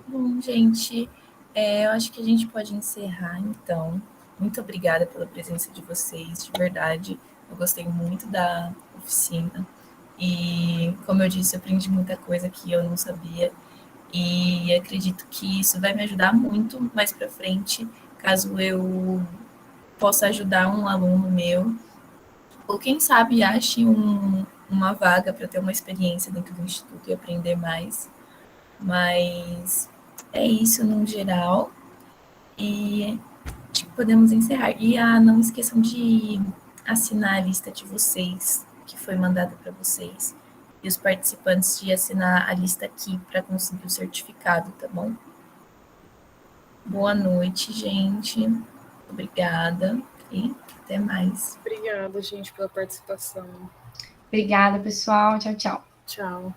Speaker 1: Bom, gente, eu acho que a gente pode encerrar, então. Muito obrigada pela presença de vocês, de verdade. Eu gostei muito da oficina. E, como eu disse, eu aprendi muita coisa que eu não sabia. E acredito que isso vai me ajudar muito mais para frente, caso eu possa ajudar um aluno meu, ou quem sabe ache uma vaga para ter uma experiência dentro do instituto e aprender mais. Mas é isso no geral. E acho que podemos encerrar. E não esqueçam de assinar a lista de vocês, que foi mandada para vocês. E os participantes de assinar a lista aqui para conseguir o certificado, tá bom? Boa noite, gente. Obrigada e até mais.
Speaker 3: Obrigada, gente, pela participação.
Speaker 2: Obrigada, pessoal. Tchau, tchau.
Speaker 3: Tchau.